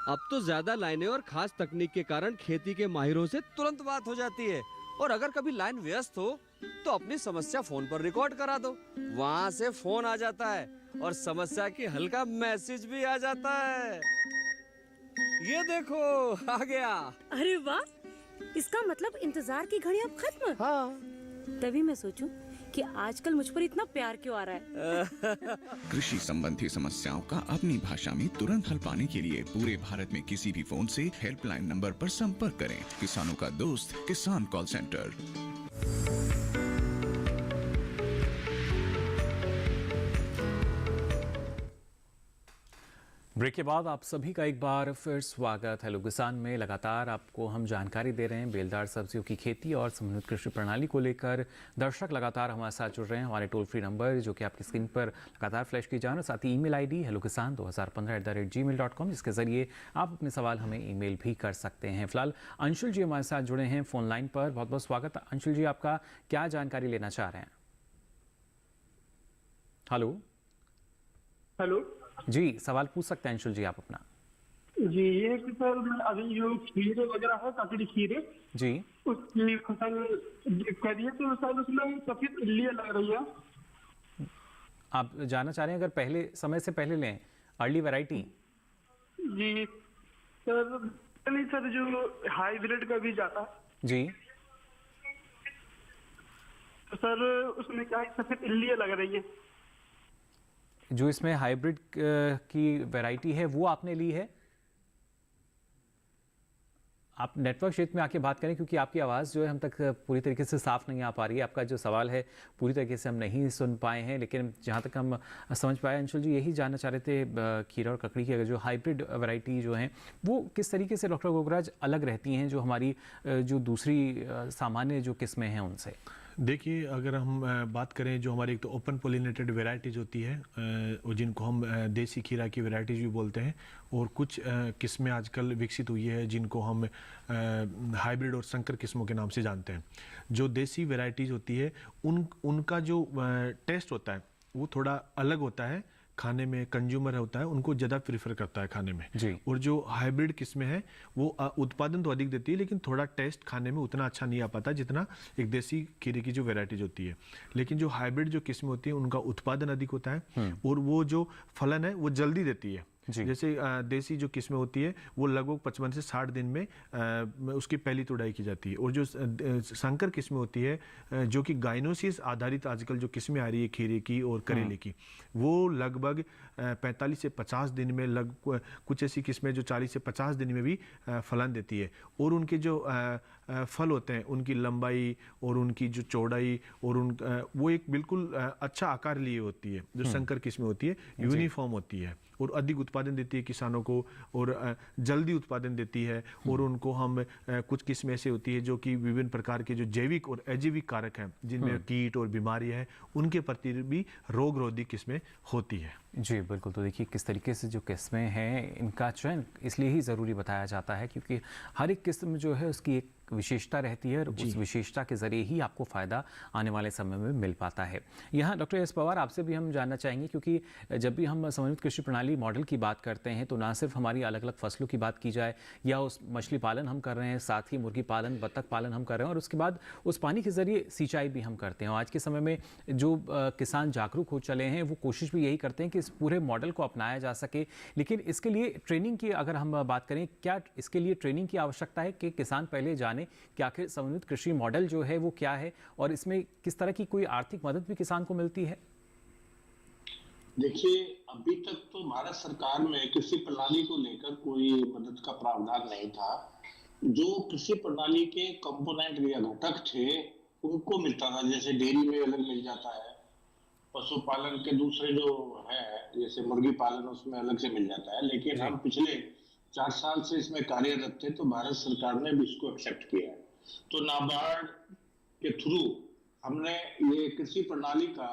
अब तो ज्यादा लाइनें और खास तकनीक के कारण खेती के माहिरों से तुरंत बात हो जाती है। और अगर कभी लाइन व्यस्त हो तो अपनी समस्या फोन पर रिकॉर्ड करा दो, वहाँ से फोन आ जाता है और समस्या की हल का मैसेज भी आ जाता है। ये देखो, आ गया। अरे वाह, इसका मतलब इंतजार की घड़ी अब खत्म। हाँ। तभी मैं सोचूं कि आजकल मुझ पर इतना प्यार क्यों आ रहा है। कृषि संबंधी समस्याओं का अपनी भाषा में तुरंत हल पाने के लिए पूरे भारत में किसी भी फोन से हेल्पलाइन नंबर पर संपर्क करें। किसानों का दोस्त किसान कॉल सेंटर। ब्रेक के बाद आप सभी का एक बार फिर स्वागत। हेलो किसान में लगातार आपको हम जानकारी दे रहे हैं बेलदार सब्जियों की खेती और समन्वित कृषि प्रणाली को लेकर। दर्शक लगातार हमारे साथ जुड़ रहे हैं। हमारे टोल फ्री नंबर जो कि आपकी स्क्रीन पर लगातार फ्लैश की जा रहे हैं, साथ ही ईमेल आईडी hellokisan2015@gmail.com, जिसके जरिए आप अपने सवाल हमें ईमेल भी कर सकते हैं। फिलहाल अंशुल जी हमारे साथ जुड़े हैं फोन लाइन पर। बहुत बहुत स्वागत। अंशुल जी, आपका क्या जानकारी लेना चाह रहे हैं? हेलो हेलो जी, सवाल पूछ सकते हैं अंशुल जी आप अपना। जी, ये कि सर अभी जो खीरे वगैरह है, ककड़ी खीरे जी, उसकी फसल करिए तो सर उसमें सफेद इल्लियां लग रही है। आप जानना चाह रहे हैं अगर पहले समय से पहले लें, अर्ली वैरायटी? जी सर, नहीं सर, जो हाइब्रिड का बीज आता है जी, तो सर उसमें क्या है, सफेद इल्लियां लग रही है। जो इसमें हाइब्रिड की वैरायटी है वो आपने ली है? आप नेटवर्क क्षेत्र में आके बात करें, क्योंकि आपकी आवाज़ जो है हम तक पूरी तरीके से साफ नहीं आ पा रही है। आपका जो सवाल है पूरी तरीके से हम नहीं सुन पाए हैं, लेकिन जहाँ तक हम समझ पाए अंशुल जी यही जानना चाह रहे थे खीरा और ककड़ी की अगर जो हाइब्रिड वैरायटी जो हैं वो किस तरीके से डॉक्टर गोगराज अलग रहती हैं जो हमारी जो दूसरी सामान्य जो किस्में हैं उनसे? देखिए, अगर हम बात करें जो हमारी एक तो ओपन पोलिनेटेड वेराइटीज़ होती है और जिनको हम देसी खीरा की वेराइटीज़ भी बोलते हैं, और कुछ किस्में आजकल विकसित हुई है जिनको हम हाइब्रिड और संकर किस्मों के नाम से जानते हैं। जो देसी वेराइटीज़ होती है उनका जो टेस्ट होता है वो थोड़ा अलग होता है, खाने में कंज्यूमर होता है उनको ज़्यादा प्रीफर करता है खाने में जी। और जो हाइब्रिड किस्में हैं वो उत्पादन तो अधिक देती है लेकिन थोड़ा टेस्ट खाने में उतना अच्छा नहीं आ पाता जितना एक देसी खीरे की जो वेराइटीज होती है। लेकिन जो हाइब्रिड जो किस्में होती हैं उनका उत्पादन अधिक होता है और वो जो फलन है वो जल्दी देती है। जैसे देसी जो किस्में होती है वो लगभग 55 से 60 दिन में उसकी पहली तुड़ाई की जाती है, और जो संकर किस्में होती है जो कि गाइनोसिस आधारित आजकल जो किस्में आ रही है खीरे की और करेले की, वो लगभग 45 से 50 दिन में, लगभग कुछ ऐसी किस्में जो 40 से 50 दिन में भी फलन देती है, और उनके जो फल होते हैं उनकी लंबाई और उनकी जो चौड़ाई और वो एक बिल्कुल अच्छा आकार लिए होती है। जो संकर किस्में होती है यूनिफॉर्म होती है और अधिक उत्पादन देती है किसानों को, और जल्दी उत्पादन देती है। और उनको हम कुछ किस्में ऐसे होती है जो कि विभिन्न प्रकार के जो जैविक और अजैविक कारक हैं जिनमें कीट और बीमारी है उनके प्रति भी रोग रोधी किस्में होती है। जी बिल्कुल। तो देखिए किस तरीके से जो किस्में हैं इनका चयन इसलिए ही ज़रूरी बताया जाता है क्योंकि हर एक किस्म जो है उसकी एक विशेषता रहती है और उस विशेषता के ज़रिए ही आपको फ़ायदा आने वाले समय में मिल पाता है। यहाँ डॉक्टर एस पवार, आपसे भी हम जानना चाहेंगे क्योंकि जब भी हम समन्वित कृषि प्रणाली मॉडल की बात करते हैं तो ना सिर्फ हमारी अलग अलग फसलों की बात की जाए या उस मछली पालन हम कर रहे हैं, साथ ही मुर्गी पालन, बत्तख पालन हम कर रहे हैं और उसके बाद उस पानी के ज़रिए सिंचाई भी हम करते हैं। आज के समय में जो किसान जागरूक हो चले हैं वो कोशिश भी यही करते हैं कि इस पूरे मॉडल को अपनाया जा सके, लेकिन इसके लिए ट्रेनिंग की अगर हम बात करें, क्या इसके लिए ट्रेनिंग की आवश्यकता है कि किसान पहले जाने कि आखिर समन्वित कृषि मॉडल जो है वो क्या है और इसमें किस तरह की कोई आर्थिक मदद भी किसान को मिलती है? देखिए, अभी तक तो भारत सरकार में कृषि प्रणाली को लेकर कोई मदद का प्रावधान नहीं था। जो कृषि प्रणाली के कंपोनेंट या घटक थे उनको मिलता था, जैसे डेयरी में अलग मिल जाता है, पशुपालन के दूसरे जो है जैसे मुर्गी पालन उसमें अलग से मिल जाता है। लेकिन हम पिछले 4 साल से इसमें कार्यरत थे तो भारत सरकार ने भी इसको एक्सेप्ट किया है। तो नाबार्ड के थ्रू हमने ये कृषि प्रणाली का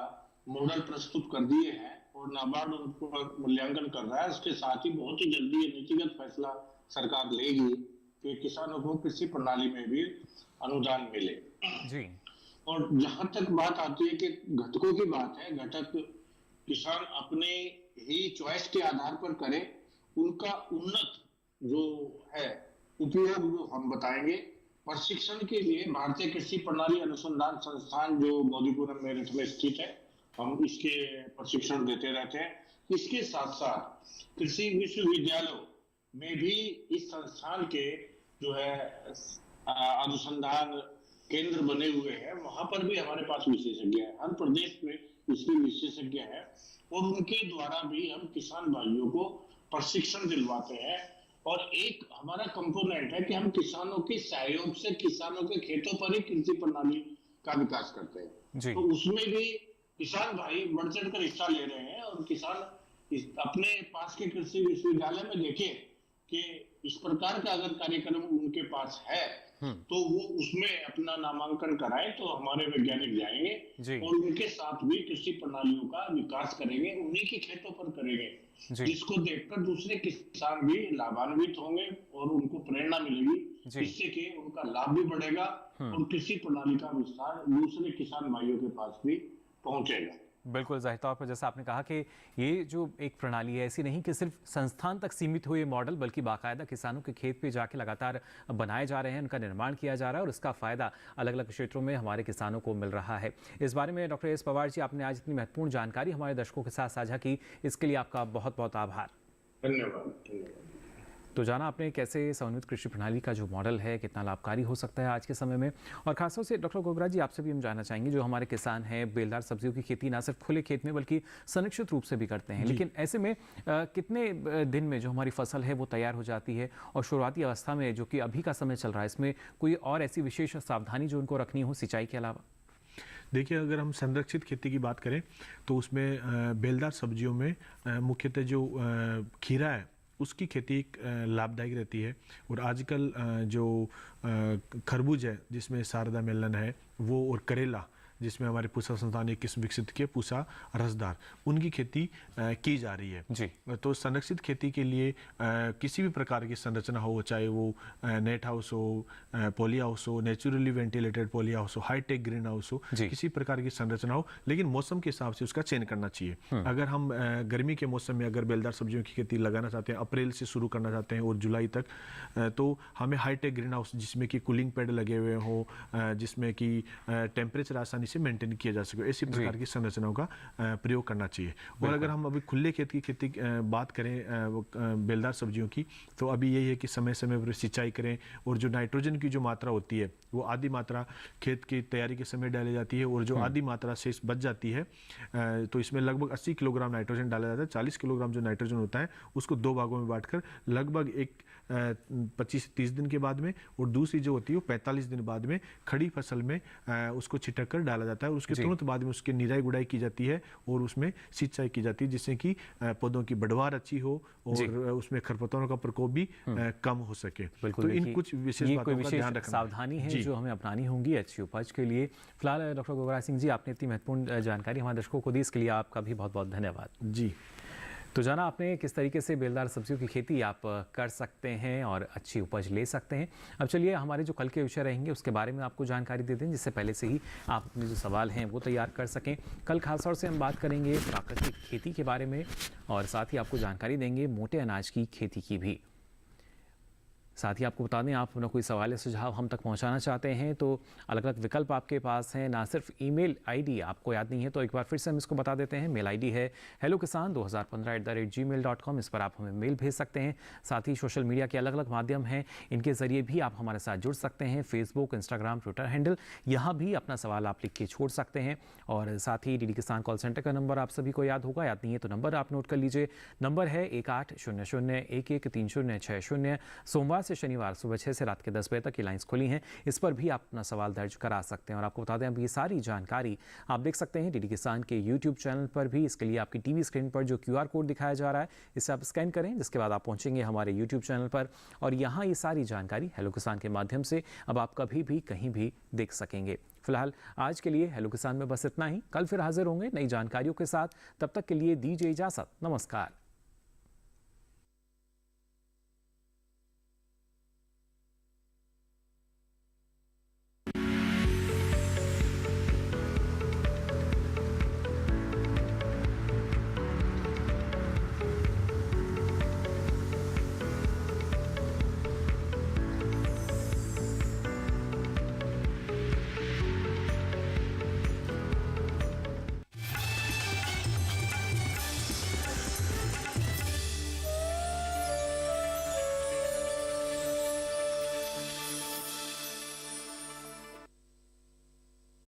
मॉडल प्रस्तुत कर दिए हैं और नाबार्ड उनको मूल्यांकन कर रहा है। इसके साथ ही बहुत ही जल्दी ये नीतिगत फैसला सरकार लेगी कि किसानों को कृषि प्रणाली में भी अनुदान मिले जी। और जहां तक बात आती है कि घटकों की बात है, घटक किसान अपने ही चॉइस के आधार पर करे, उनका उन्नत जो है उपयोग वो हम बताएंगे। प्रशिक्षण के लिए भारतीय कृषि प्रणाली अनुसंधान संस्थान जो मौदीपुरम मेरठ में स्थित है, हम इसके प्रशिक्षण देते रहते हैं। इसके साथ साथ कृषि विश्वविद्यालयों में भी इस संस्थान के जो है अनुसंधान केंद्र बने हुए हैं, वहां पर भी हमारे पास विशेषज्ञ हैं। हर प्रदेश में इसके विशेषज्ञ हैं और उनके द्वारा भी हम किसान भाइयों को प्रशिक्षण दिलवाते हैं। और एक हमारा कंपोनेंट है कि हम किसानों के सहयोग से किसानों के खेतों पर ही कृषि प्रणाली का विकास करते हैं। तो उसमें भी किसान भाई बढ़ चढ़ कर हिस्सा ले रहे हैं और किसान अपने पास के कृषि विश्वविद्यालय में देखें कि इस प्रकार का अगर कार्यक्रम उनके पास है तो वो उसमें अपना नामांकन कराएं तो हमारे वैज्ञानिक जाएंगे और उनके साथ भी कृषि प्रणालियों का विकास करेंगे, उन्हीं के खेतों पर करेंगे, जिसको देखकर दूसरे किसान भी लाभान्वित होंगे और उनको प्रेरणा मिलेगी, जिससे कि उनका लाभ भी बढ़ेगा और कृषि प्रणाली का विस्तार दूसरे किसान भाइयों के पास भी पहुंचेगा। बिल्कुल, ज़ाहिर तौर पर जैसा आपने कहा कि ये जो एक प्रणाली है ऐसी नहीं कि सिर्फ संस्थान तक सीमित हुए मॉडल, बल्कि बाकायदा किसानों के खेत पे जाके लगातार बनाए जा रहे हैं, उनका निर्माण किया जा रहा है और उसका फ़ायदा अलग अलग क्षेत्रों में हमारे किसानों को मिल रहा है। इस बारे में डॉक्टर एस पवार जी, आपने आज इतनी महत्वपूर्ण जानकारी हमारे दर्शकों के साथ साझा की, इसके लिए आपका बहुत बहुत आभार। धन्यवाद। तो जाना आपने कैसे समन्वित कृषि प्रणाली का जो मॉडल है कितना लाभकारी हो सकता है आज के समय में। और खासतौर से डॉक्टर गोगरा जी, आपसे भी हम जानना चाहेंगे, जो हमारे किसान हैं बेलदार सब्जियों की खेती ना सिर्फ खुले खेत में बल्कि संरक्षित रूप से भी करते हैं, लेकिन ऐसे में कितने दिन में जो हमारी फसल है वो तैयार हो जाती है और शुरुआती अवस्था में जो कि अभी का समय चल रहा है इसमें कोई और ऐसी विशेष सावधानी जो उनको रखनी हो सिंचाई के अलावा? देखिए, अगर हम संरक्षित खेती की बात करें तो उसमें बेलदार सब्जियों में मुख्यतः जो खीरा है उसकी खेती लाभदायक रहती है। और आजकल जो खरबूज है जिसमें शारदा मेलन है वो और करेला, जिसमें हमारे पूसा संस्थान ने किस्म विकसित किए पूसा रसदार, उनकी खेती की जा रही है जी। तो संरक्षित खेती के लिए किसी भी प्रकार की संरचना हो, चाहे वो नेट हाउस हो, पॉली हाउस हो, नेचुरली वेंटिलेटेड पॉली हाउस हो, हाईटेक ग्रीन हाउस हो, किसी प्रकार की संरचना हो, लेकिन मौसम के हिसाब से उसका चयन करना चाहिए। अगर हम गर्मी के मौसम में अगर बेलदार सब्जियों की खेती लगाना चाहते हैं, अप्रैल से शुरू करना चाहते हैं और जुलाई तक, तो हमें हाईटेक ग्रीन हाउस जिसमें कि कूलिंग पैड लगे हुए हो, जिसमें कि टेम्परेचर आसानी से मेंटेन किया जा सके, ऐसी प्रकार की संरचनाओं का प्रयोग करना चाहिए। और अगर हम अभी खुले खेत की खेती बात करें बेलदार सब्जियों की, तो अभी यही है कि समय समय पर सिंचाई करें और जो नाइट्रोजन की जो मात्रा होती है वो आधी मात्रा खेत की तैयारी के समय डाली जाती है और जो आधी मात्रा से बच जाती है तो इसमें लगभग 80 किलोग्राम नाइट्रोजन डाला जाता है। 40 किलोग्राम जो नाइट्रोजन होता है उसको 2 भागों में बांटकर लगभग 25 से 30 दिन के बाद में, और दूसरी जो होती है वो 45 दिन बाद में खड़ी फसल में उसको छिटक कर डाला जाता है और उसके तुरंत बाद में उसकी निराई गुड़ाई की जाती है और उसमें सिंचाई की जाती है, जिससे कि पौधों की बढ़वार अच्छी हो और उसमें खरपतवारों का प्रकोप भी कम हो सके। तो इन कुछ विशेष बातों का ध्यान रखना सावधानी है जो हमें अपनानी होंगी अच्छी उपज के लिए। फिलहाल डॉक्टर गोगरा सिंह जी, आपने इतनी महत्वपूर्ण जानकारी हमारे दर्शकों को दी, इसके लिए आपका भी बहुत बहुत धन्यवाद जी। तो जाना आपने किस तरीके से बेलदार सब्जियों की खेती आप कर सकते हैं और अच्छी उपज ले सकते हैं। अब चलिए हमारे जो कल के विषय रहेंगे उसके बारे में आपको जानकारी दे दें, जिससे पहले से ही आप अपने जो सवाल हैं वो तैयार कर सकें। कल खासतौर से हम बात करेंगे प्राकृतिक खेती के बारे में और साथ ही आपको जानकारी देंगे मोटे अनाज की खेती की भी। साथ ही आपको बता दें, आप अपना कोई सवाल या सुझाव हम तक पहुंचाना चाहते हैं तो अलग अलग विकल्प आपके पास हैं। ना सिर्फ ईमेल आईडी आपको याद नहीं है तो एक बार फिर से हम इसको बता देते हैं। मेल आईडी है hellokisan2015@gmail.com, इस पर आप हमें मेल भेज सकते हैं। साथ ही सोशल मीडिया के अलग अलग माध्यम हैं, इनके ज़रिए भी आप हमारे साथ जुड़ सकते हैं। फेसबुक, इंस्टाग्राम, ट्विटर हैंडल, यहाँ भी अपना सवाल आप लिख के छोड़ सकते हैं। और साथ ही डीडी किसान कॉल सेंटर का नंबर आप सभी को याद होगा, याद नहीं है तो नंबर आप नोट कर लीजिए। नंबर है 1800113060। सोमवार से शनिवार सुबह 6 से रात के 10 बजे तक ये लाइंस खुली हैं, इस पर भी आप अपना सवाल दर्ज करा सकते हैं। और आपको बता दें, अब ये सारी जानकारी आप देख सकते हैं डीडी किसान के यूट्यूब चैनल पर भी। इसके लिए आपकी टीवी स्क्रीन पर जो QR कोड दिखाया जा रहा है, इसे आप स्कैन करें, जिसके बाद आप पहुंचेंगे हमारे यूट्यूब चैनल पर और यहाँ ये सारी जानकारी हेलो किसान के माध्यम से अब आप कभी भी कहीं भी देख सकेंगे। फिलहाल आज के लिए हेलो किसान में बस इतना ही। कल फिर हाजिर होंगे नई जानकारियों के साथ, तब तक के लिए दीजिए इजाजत। नमस्कार।